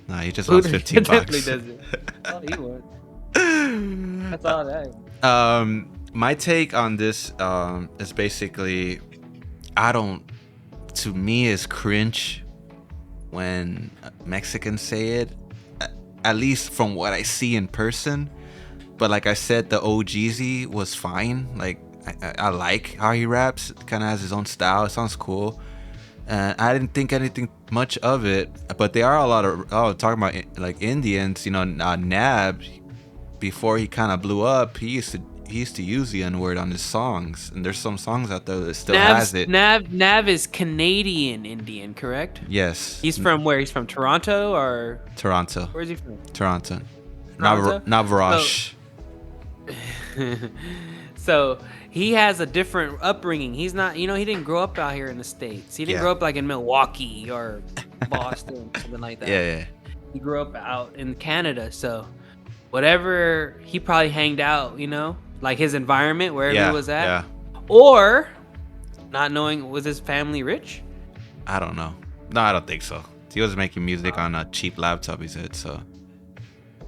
Nah, he just wants Buddha 15 definitely bucks. doesn't. That's all he wants. That's all that. My take on this is basically, to me, it's cringe when Mexicans say it, at least from what I see in person. But like I said, the OGZ was fine. Like I like how he raps. It kind of has his own style. It sounds cool. And I didn't think anything much of it. But there are a lot of talking about like Indians. Nab, before he kind of blew up, he used to use the N-word on his songs, and there's some songs out there that still has it. Nav is Canadian Indian, correct? Yes. He's from where? He's from Toronto or Toronto. where's he from? Toronto. Toronto? Navarosh. So he has a different upbringing. He's not, he didn't grow up out here in the States. He didn't grow up like in Milwaukee or Boston, something like that. Yeah. He grew up out in Canada, so whatever he probably hanged out, like his environment, wherever he was at. Yeah. Or not knowing, was his family rich? I don't know. No, I don't think so. He was making music on a cheap laptop, he said, so.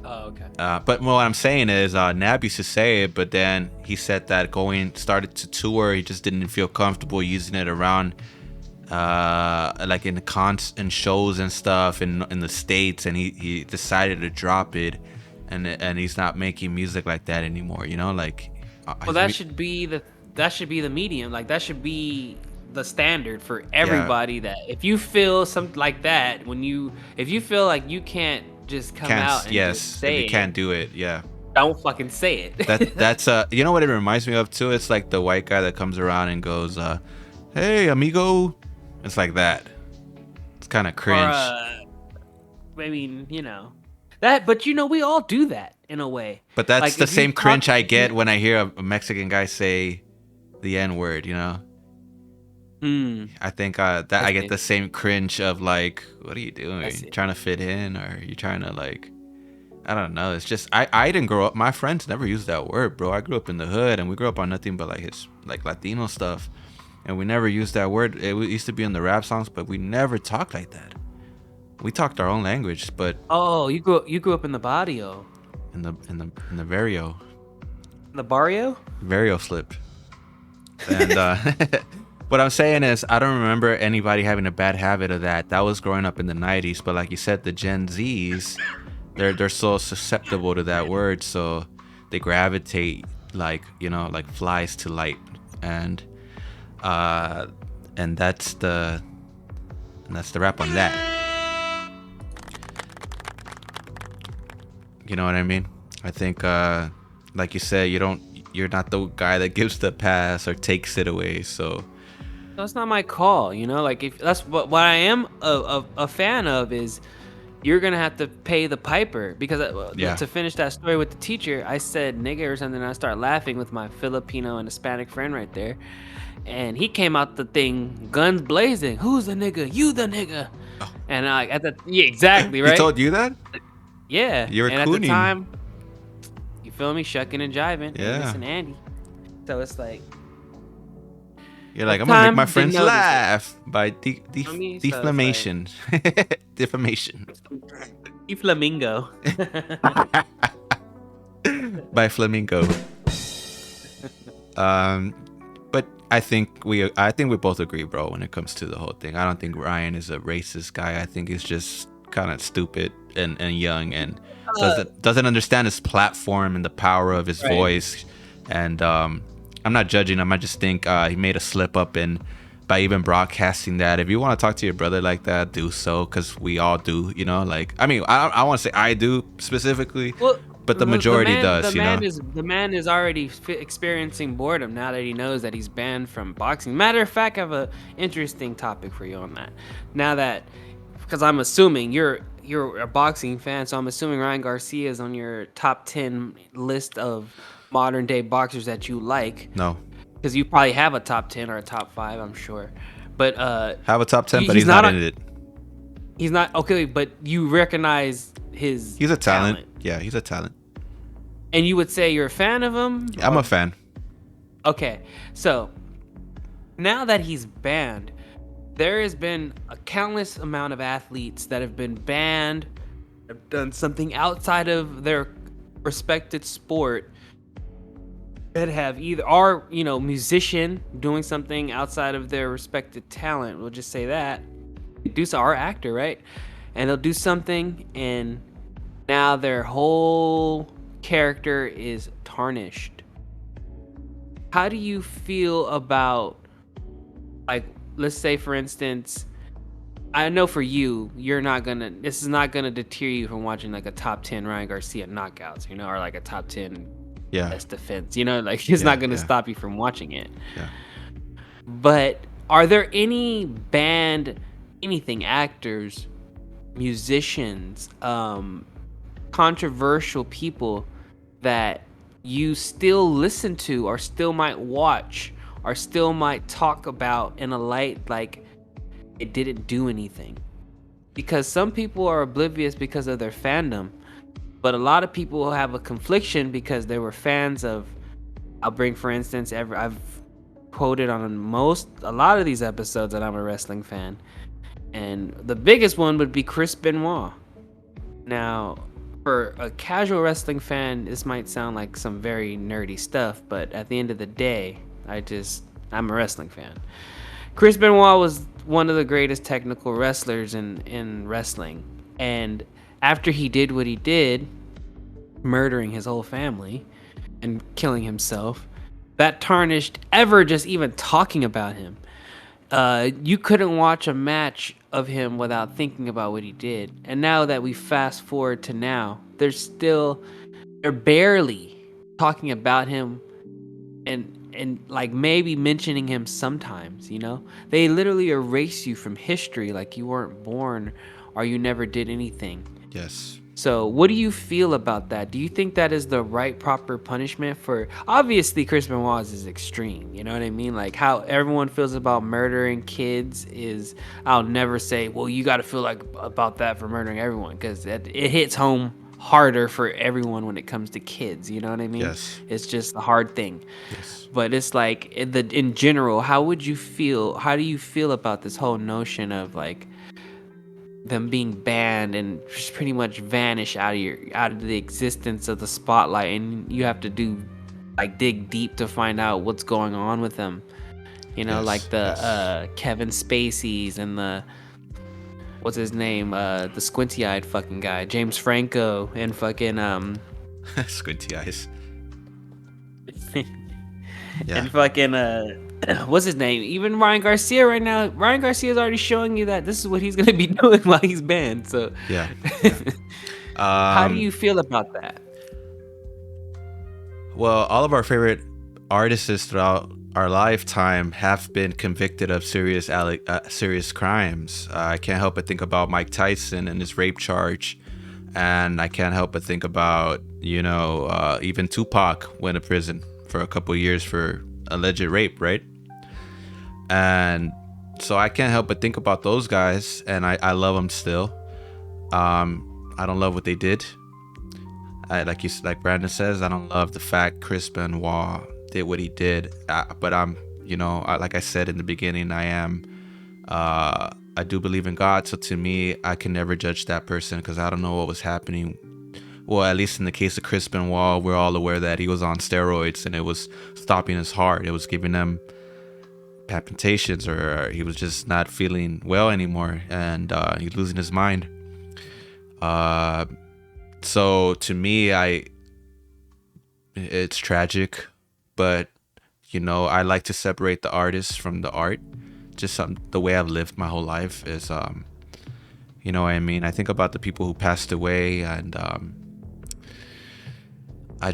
Oh, okay. But what I'm saying is, Nab used to say it, but then he said that started to tour, he just didn't feel comfortable using it around, like in the and shows and stuff in the States, and he decided to drop it, and he's not making music like that anymore. Like. Well, that should be the medium. Like that should be the standard for everybody. That if you feel something like that, if you feel like you can't just come out and just say you can't do it, yeah. Don't fucking say it. That's you know what it reminds me of too? It's like the white guy that comes around and goes, "Hey, amigo." It's like that. It's kind of cringe. I mean, that, but we all do that in a way. But that's like, the same cringe I get when I hear a Mexican guy say the N-word, I think that I get the same cringe of like, what are you doing? Trying to fit in, or you trying to like, I don't know. It's just I didn't grow up. My friends never used that word, bro. I grew up in the hood, and we grew up on nothing but like Latino stuff, and we never used that word. It used to be in the rap songs, but we never talked like that. We talked our own language, but you grew up in the barrio. In the Vario. The barrio? Vario slipped. And what I'm saying is, I don't remember anybody having a bad habit of that. That was growing up in the 90s, but like you said, the Gen Zs, they're so susceptible to that word, so they gravitate like flies to light, and that's the wrap on that. You know what I mean? I think, like you said, you're not the guy that gives the pass or takes it away. So that's not my call. Like if that's what I am a fan of is, you're gonna have to pay the piper, because to finish that story with the teacher, I said nigga or something, and I start laughing with my Filipino and Hispanic friend right there, and he came out the thing guns blazing. Who's the nigga? You the nigga? Oh. And exactly right. He told you that? Yeah, you were and cooning. At the time, you feel me, shucking and jiving, yeah, and Andy. So it's like, you're like, I'm gonna make my friends laugh by defamation, defamation, flamingo, by flamingo. But I think we both agree, bro, when it comes to the whole thing. I don't think Ryan is a racist guy. I think he's just kind of stupid and young, and doesn't understand his platform and the power of his voice. And I'm not judging him. I just think he made a slip up by even broadcasting that. If you want to talk to your brother like that, do so, because we all do. Like, I mean, I want to say I do specifically, but the majority does. The man is already experiencing boredom now that he knows that he's banned from boxing. Matter of fact, I have an interesting topic for you on that. Now that, because I'm assuming you're a boxing fan, so I'm assuming Ryan Garcia is on your top 10 list of modern day boxers that you like. No, because you probably have a top 10 or a top 5, I'm sure. But have a top 10, but he's not in it. He's not okay, but you recognize his. He's a talent. Yeah, he's a talent. And you would say you're a fan of him? I'm a fan. Okay, so now that he's banned, there has been a countless amount of athletes that have been banned, have done something outside of their respected sport, that have either are musician doing something outside of their respected talent. We'll just say that. Do so, our actor, right? And they'll do something, and now their whole character is tarnished. How do you feel about, like, let's say for instance, I know for you, this is not gonna deter you from watching like a top 10 Ryan Garcia knockouts, or like a top 10 best defense, like it's not gonna stop you from watching it. Yeah. But are there any banned actors, musicians, controversial people that you still listen to, or still might watch, or still might talk about in a light like it didn't do anything. Because some people are oblivious because of their fandom, but a lot of people have a confliction because they were fans of. I'll bring, for instance, I've quoted on a lot of these episodes that I'm a wrestling fan, and the biggest one would be Chris Benoit. Now, for a casual wrestling fan, this might sound like some very nerdy stuff, but at the end of the day, I'm a wrestling fan. Chris Benoit was one of the greatest technical wrestlers in wrestling, and after he did what he did, murdering his whole family and killing himself, that tarnished ever just even talking about him. You couldn't watch a match of him without thinking about what he did. And now that we fast forward to now, they're barely talking about him and like maybe mentioning him sometimes, you know? They literally erase you from history like you weren't born or you never did anything. Yes. So what do you feel about that? Do you think that is the right proper punishment for, obviously Chris Benoit is extreme, you know what I mean? Like how everyone feels about murdering kids is, I'll never say, well, you got to feel like about that for murdering everyone, because it hits home harder for everyone when it comes to kids, you know what I mean? Yes. It's just a hard thing. Yes. But it's like in general, how do you feel about this whole notion of like them being banned and just pretty much vanish out of the existence of the spotlight, and you have to dig deep to find out what's going on with them, you know? Yes, like the Kevin Spacey's and the what's his name, the squinty-eyed fucking guy, James Franco, and fucking squinty eyes. Yeah. And fucking what's his name? Even Ryan Garcia right now. Ryan Garcia is already showing you that this is what he's gonna be doing while he's banned. So yeah. How do you feel about that? Well, all of our favorite artists throughout our lifetime have been convicted of serious crimes. I can't help but think about Mike Tyson and his rape charge, and I can't help but think about even Tupac went to prison for a couple years for alleged rape, right? And so I can't help but think about those guys, and I love them still. I don't love what they did. Like Brandon says, I don't love the fact Chris Benoit did what he did. But I'm, like I said in the beginning, I do believe in God. So to me, I can never judge that person because I don't know what was happening. Well, at least in the case of Chris Benoit, we're all aware that he was on steroids and it was stopping his heart. It was giving him palpitations, or he was just not feeling well anymore, and he's losing his mind. So to me, it's tragic, but I like to separate the artist from the art. Just the way I've lived my whole life is, you know what I mean? I think about the people who passed away, and I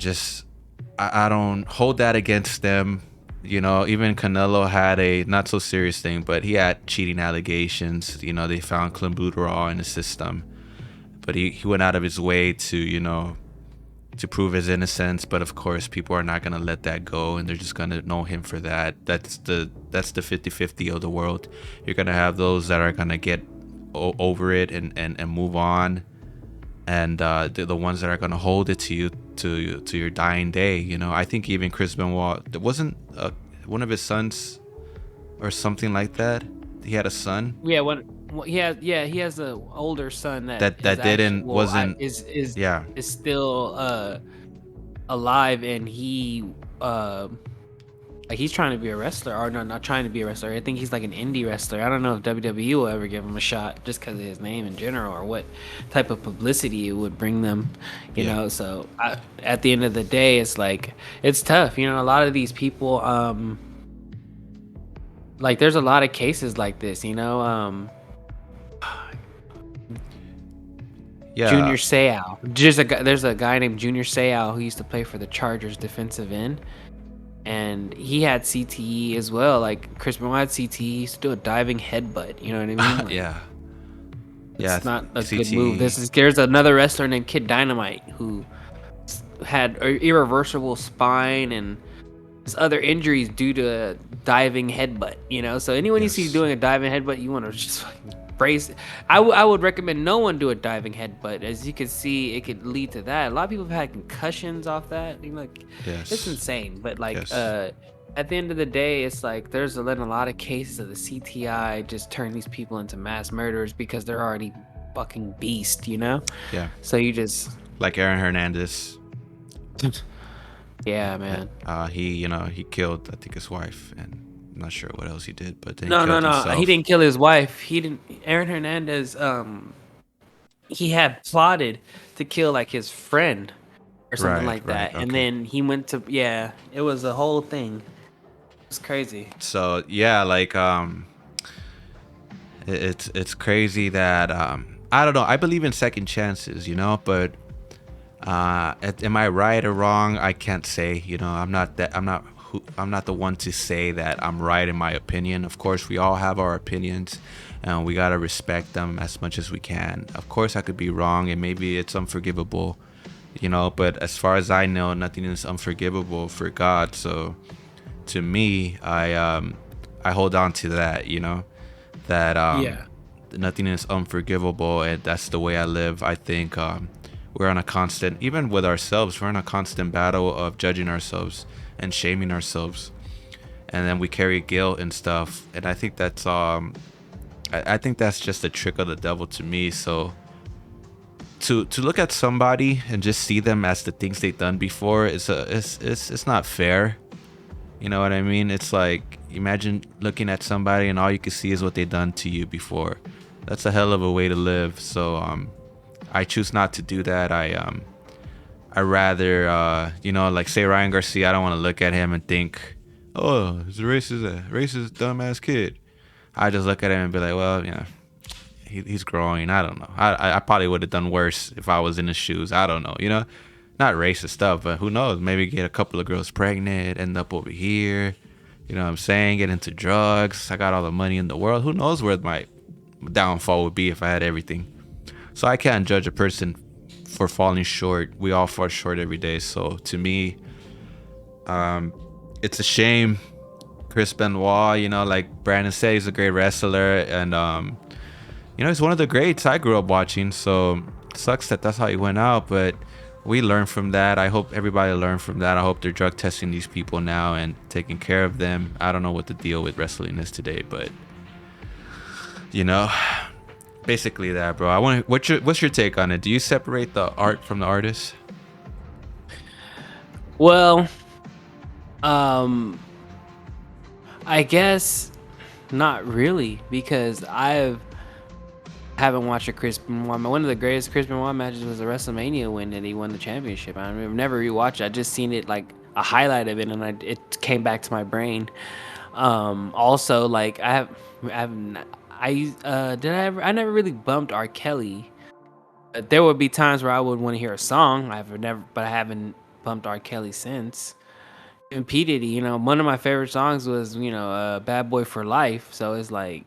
don't hold that against them. Even Canelo had a not so serious thing, but he had cheating allegations. They found clenbuterol in the system, but he went out of his way to prove his innocence. But of course, people are not gonna let that go, and they're just gonna know him for that. That's the 50-50 of the world. You're gonna have those that are gonna get over it and move on, and the ones that are gonna hold it to you to your dying day. I think even Chris Benoit, there wasn't one of his sons or something like that. He had a son. Yeah, he has an older son that is still alive, and he's trying to be a wrestler, or no, not trying to be a wrestler. I think he's like an indie wrestler. I don't know if WWE will ever give him a shot just because of his name in general, or what type of publicity it would bring them, you know. So at the end of the day, it's like, it's tough. A lot of these people, like there's a lot of cases like this, Junior Seau. There's a guy named Junior Seau who used to play for the Chargers defensive end. And he had CTE as well. Like Chris Benoit had CTE. He used to do a diving headbutt. You know what I mean? Like, yeah. It's not a CTE. Good move. There's another wrestler named Kid Dynamite who had irreversible spine and other injuries due to a diving headbutt, you know. So anyone you see doing a diving headbutt, you want to just fucking brace. I would recommend no one do a diving headbutt. As you can see, it could lead to that. A lot of people have had concussions off that. You know, like, it's insane. But like, at the end of the day, it's like there's been a lot of cases of the CTI just turn these people into mass murderers because they're already fucking beast, you know. Yeah. So you just like Aaron Hernandez. Yeah, man. He killed, I think, his wife, and I'm not sure what else he did, but then No. himself. He didn't kill his wife. He didn't. Aaron Hernandez, he had plotted to kill like his friend or something like that, and then he went to it was a whole thing. It's crazy. So yeah, like it's crazy that I don't know. I believe in second chances, you know, but. Am I right or wrong? I can't say. You know, I'm not the one to say that I'm right in my opinion. Of course, we all have our opinions, and we gotta respect them as much as we can. Of course, I could be wrong, and maybe it's unforgivable, you know. But as far as I know, nothing is unforgivable for God. So, to me, I hold on to that. You know, that nothing is unforgivable, and that's the way I live. I think. We're on a constant, even with ourselves, we're in a constant battle of judging ourselves and shaming ourselves, and then we carry guilt and stuff. And I think that's I think that's just a trick of the devil to me. So to look at somebody and just see them as the things they've done before it's not fair. You know what I mean? It's like, imagine looking at somebody and all you can see is what they've done to you before. That's a hell of a way to live. So I choose not to do that. I rather, you know, like say Ryan Garcia, I don't want to look at him and think, oh, he's a racist, dumbass kid. I just look at him and be like, well, you know, he's growing. I don't know. I probably would have done worse if I was in his shoes. I don't know, you know, not racist stuff, but who knows? Maybe get a couple of girls pregnant, end up over here. You know what I'm saying? Get into drugs. I got all the money in the world. Who knows where my downfall would be if I had everything. So I can't judge a person for falling short. We all fall short every day. So to me, it's a shame. Chris Benoit, you know, like Brandon said, he's a great wrestler, and you know, he's one of the greats I grew up watching. So it sucks that that's how he went out, but we learned from that. I hope everybody learned from that. I hope they're drug testing these people now and taking care of them. I don't know what the deal with wrestling is today, but you know. Basically that, bro. What's your take on it? Do you separate the art from the artist? Well, I guess not really, because haven't watched a Chris Benoit. One of the greatest Chris Benoit matches was the WrestleMania win that he won the championship. I've never rewatched it. I just seen it like a highlight of it, and it came back to my brain. Also, like I never really bumped R. Kelly. There would be times where I would want to hear a song. I haven't bumped R. Kelly since. And P. Diddy, you know, one of my favorite songs was, you know, Bad Boy for Life. So it's like,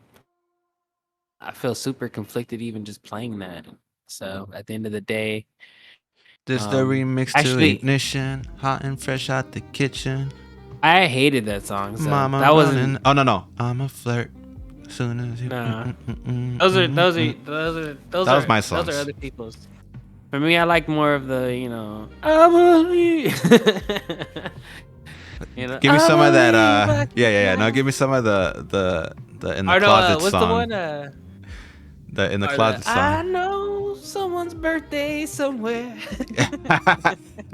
I feel super conflicted even just playing that. So at the end of the day, this the remix to Ignition, hot and fresh out the kitchen. I hated that song. So Mama that wasn't. Oh no, I'm a flirt. Soon as you. Nah. Those are my songs. Those are other people's. For me, I like more of the, you know, I believe. You know, give me some of that. Yeah. No, give me some of the in the closet what's song. What's the one? The in the closet song. I know someone's birthday somewhere.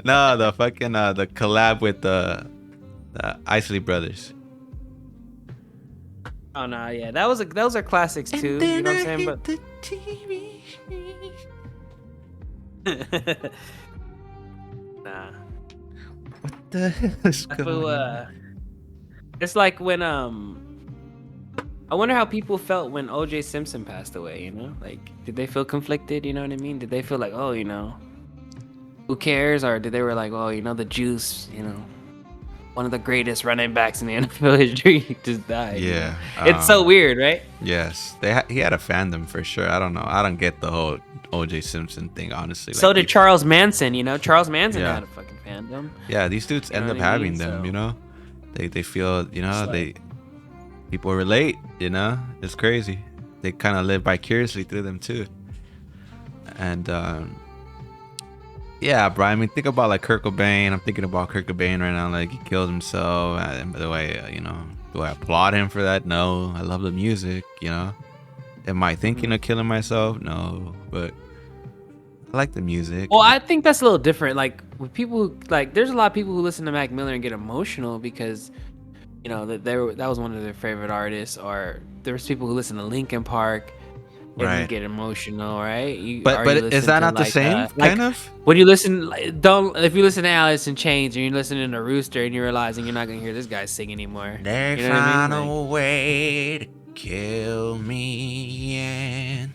No, the fucking the collab with the Isley Brothers. Oh no, yeah, those are classics too. You know what I'm saying? But the TV. nah. What the hell is going on? It's like when I wonder how people felt when O.J. Simpson passed away. You know, like did they feel conflicted? You know what I mean? Did they feel like, oh, you know, who cares? Or did they were like, oh, you know, the juice, you know, one of the greatest running backs in the NFL history just died. Yeah, It's so weird, right? Yes, he had a fandom for sure. I don't know. I don't get the whole O.J. Simpson thing, honestly. So Like, did Charles Manson. Charles Manson Yeah. had a fucking fandom. Yeah, these dudes You know end up what I having mean? them. So- They feel like- people relate. It's crazy. They kind of live vicariously through them too. And yeah, bro. I mean, think about like Kurt Cobain. I'm thinking about Kurt Cobain right now. Like, he killed himself. And by the way, do I applaud him for that? No. I love the music. Am I thinking of killing myself? No. But I like the music. Well, I think that's a little different. Like with people who, like, there's a lot of people who listen to Mac Miller and get emotional because, that was one of their favorite artists. Or there's people who listen to Linkin Park and Right. get emotional, right? But is that not the same? Kind of. When you listen, if you listen to Alice in Chains and you're listening to Rooster and you're realizing you're not gonna hear this guy sing anymore. They You know what I found mean? a way to kill me, and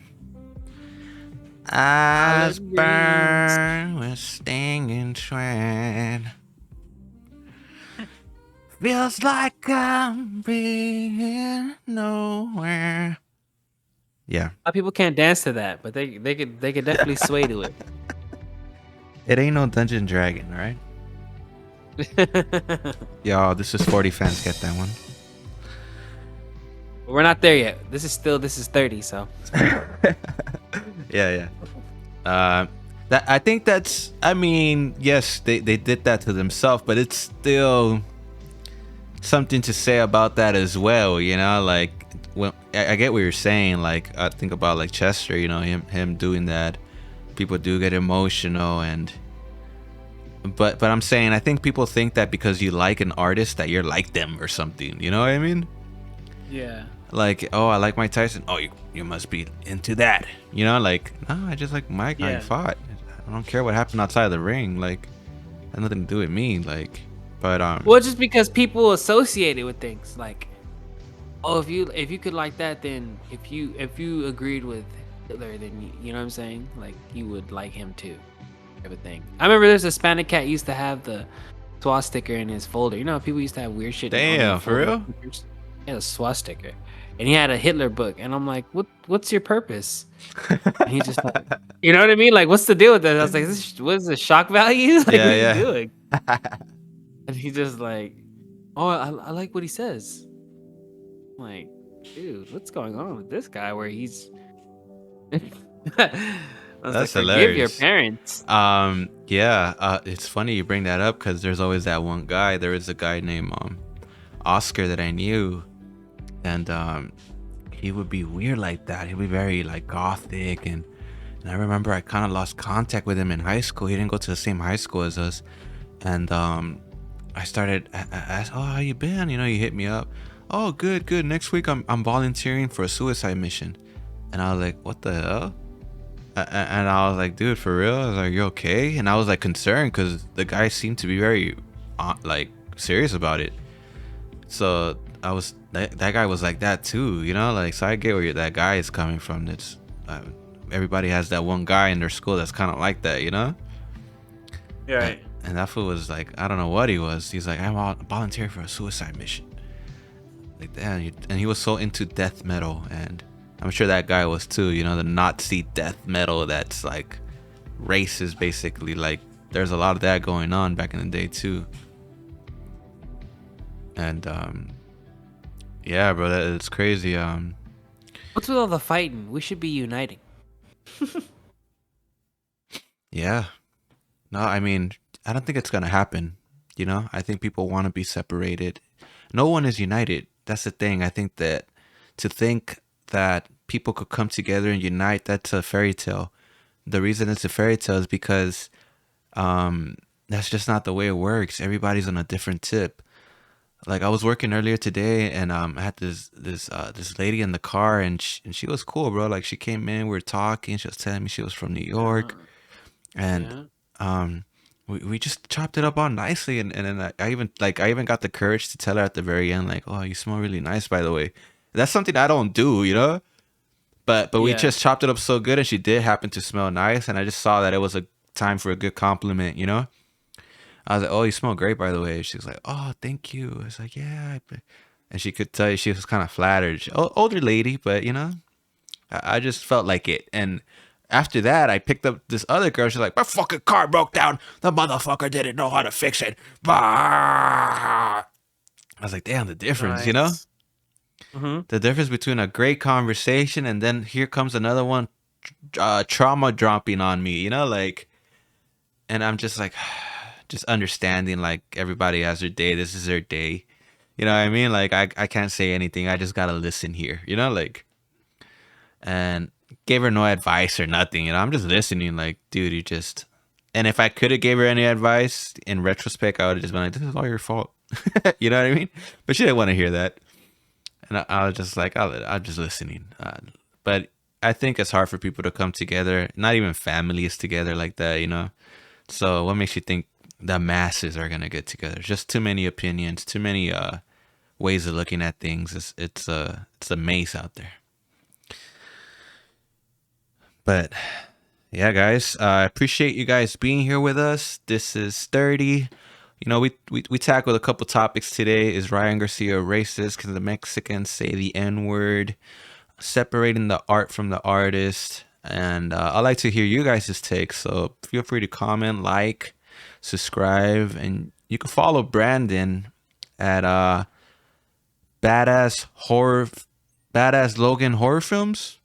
eyes burn with stinging sweat. Feels like I'm being nowhere. Yeah, A lot of people can't dance to that, but they could definitely sway to it. it ain't no Dungeon Dragon, right? Yo, this is 40 fans. Get that one. We're not there yet. This is 30, so. Yeah. I think that's. I mean, yes, they did that to themselves, but it's still something to say about that as well. Like, when I get what you're saying. Like, I think about like Chester. Him doing that. People do get emotional, but I'm saying, I think people think that because you like an artist that you're like them or something. You know what I mean? Yeah. Like, oh, I like Mike Tyson. Oh, you must be into that. Like, no, I just like Mike. I Yeah. fought. I don't care what happened outside of the ring. Like, had nothing to do with me. Like, but Well, just because people associate it with things like, oh, if you could like that, then if you agreed with Hitler, then you know what I'm saying? Like, you would like him too, type of thing. I remember there's a Hispanic cat used to have the swastika in his folder. People used to have weird shit. on their Damn, for folder. real? He had a swastika, and he had a Hitler book, and I'm like, what's your purpose? And he's just like, you know what I mean? Like, what's the deal with that? I was like, what is the shock value? Like, Yeah, what are yeah. you doing? And he's just like, oh, I like what he says. I'm like, dude, what's going on with this guy? Where he's, I was That's like, forgive your hilarious. parents. Yeah. It's funny you bring that up because there's always that one guy. There is a guy named Oscar that I knew, and he would be weird like that. He'd be very like gothic, and I remember I kind of lost contact with him in high school. He didn't go to the same high school as us, and I started I asked, oh, how you been? He hit me up. Oh, good. Next week I'm volunteering for a suicide mission, and I was like, what the hell? And I was like, dude, for real? I was like, you okay? And I was like concerned because the guy seemed to be very like serious about it. So I was that guy was like that too, like, so I get where that guy is coming from. That's everybody has that one guy in their school that's kind of like that, Yeah. Right. And that fool was like, I don't know what he was. He's like, I'm volunteering for a suicide mission. Like that, and he was so into death metal, and I'm sure that guy was too. The Nazi death metal that's like racist, basically. Like, there's a lot of that going on back in the day too. And yeah, bro, it's crazy. What's with all the fighting? We should be uniting. Yeah. No, I mean, I don't think it's gonna happen. I think people want to be separated. No one is united. That's the thing. I think that to think that people could come together and unite, that's a fairy tale. The reason it's a fairy tale is because that's just not the way it works. Everybody's on a different tip. Like, I was working earlier today, and I had this lady in the car, and she was cool, bro. Like, she came in, we were talking. She was telling me she was from New York, and we just chopped it up all nicely, and then I even got the courage to tell her at the very end, like, oh, you smell really nice, by the way. That's something I don't do. But we just chopped it up so good, and she did happen to smell nice, and I just saw that it was a time for a good compliment. I was like, "Oh, you smell great, by the way." She was like, "Oh, thank you." I was like, "Yeah," and she could tell you she was kind of flattered. Older lady, but I just felt like it. And after that, I picked up this other girl. She's like, "My fucking car broke down. The motherfucker didn't know how to fix it." Bah! I was like, "Damn, the difference, Nice. Mm-hmm. the difference between a great conversation and then here comes another one, trauma dropping on me, like." And I'm just like, just understanding like everybody has their day. This is their day. You know what I mean? Like I can't say anything. I just gotta listen here. Like, and gave her no advice or nothing. I'm just listening. Like, dude, you just. And if I could have gave her any advice in retrospect, I would have just been like, "This is all your fault." You know what I mean? But she didn't want to hear that, and I was just like, I'm just listening. But I think it's hard for people to come together. Not even families together like that. So what makes you think the masses are gonna get together? Just too many opinions, too many ways of looking at things. It's a maze out there. But yeah, guys, I appreciate you guys being here with us. This is Sturdy. We tackled a couple topics today. Is Ryan Garcia racist because the Mexicans say the N-word? Separating the art from the artist. And I'd like to hear you guys' takes. So feel free to comment, like, subscribe, and you can follow Brandon at Badass Logan Horror Films.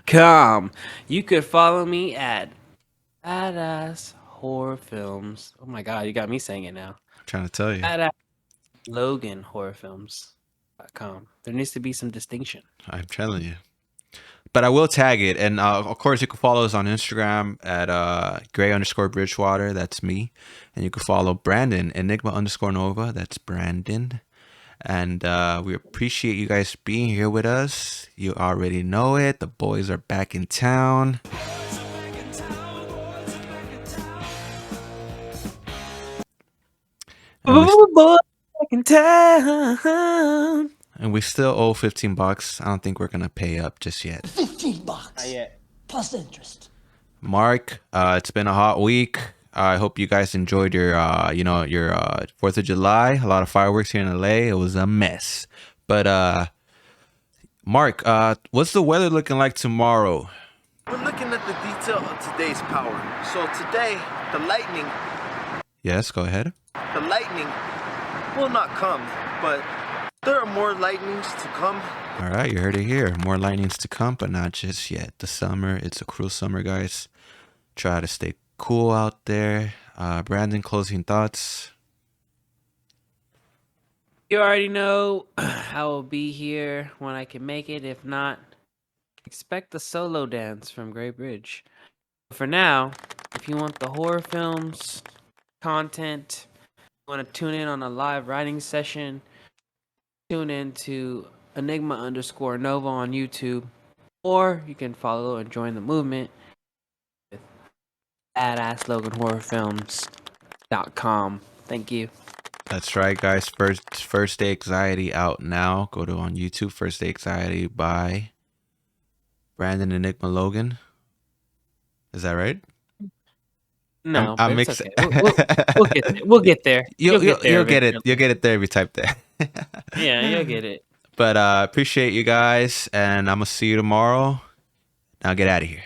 .com. You could follow me at Badass Horror Films. Oh my god, you got me saying it now. I'm trying to tell you. Badass Logan Horror Films.com. There needs to be some distinction. I'm telling you. But I will tag it. And of course, you can follow us on Instagram at Gray_Bridgewater. That's me. And you can follow Brandon, Enigma_Nova. That's Brandon. And we appreciate you guys being here with us. You already know it. The boys are back in town. Boy, back in town. And we still owe $15. I don't think we're going to pay up just yet. $15. Not yet. Plus interest. Mark, it's been a hot week. I hope you guys enjoyed your 4th of July. A lot of fireworks here in LA. It was a mess. But Mark, what's the weather looking like tomorrow? We're looking at the detail of today's power. So today, the lightning Yes, go ahead. will not come, but there are more lightnings to come. All right, you heard it here. More lightnings to come, but not just yet. The summer, it's a cruel summer, guys. Try to stay cool out there. Brandon, closing thoughts. You already know I will be here when I can make it. If not, expect the solo dance from Gray Bridge. For now, if you want the horror films content, want to tune in on a live writing session, tune in to Enigma_Nova on YouTube, or you can follow and join the movement with Badass Logan Horror Films.com. Thank you. That's right, guys. First Day Anxiety out now. Go to on YouTube. First Day Anxiety by Brandon Enigma Logan. Is that right? No, I'm but it's mixing. okay. We'll get there. You'll get it. eventually. You'll get it there if you type that. Yeah, you'll get it. But appreciate you guys, and I'm gonna see you tomorrow. Now get out of here.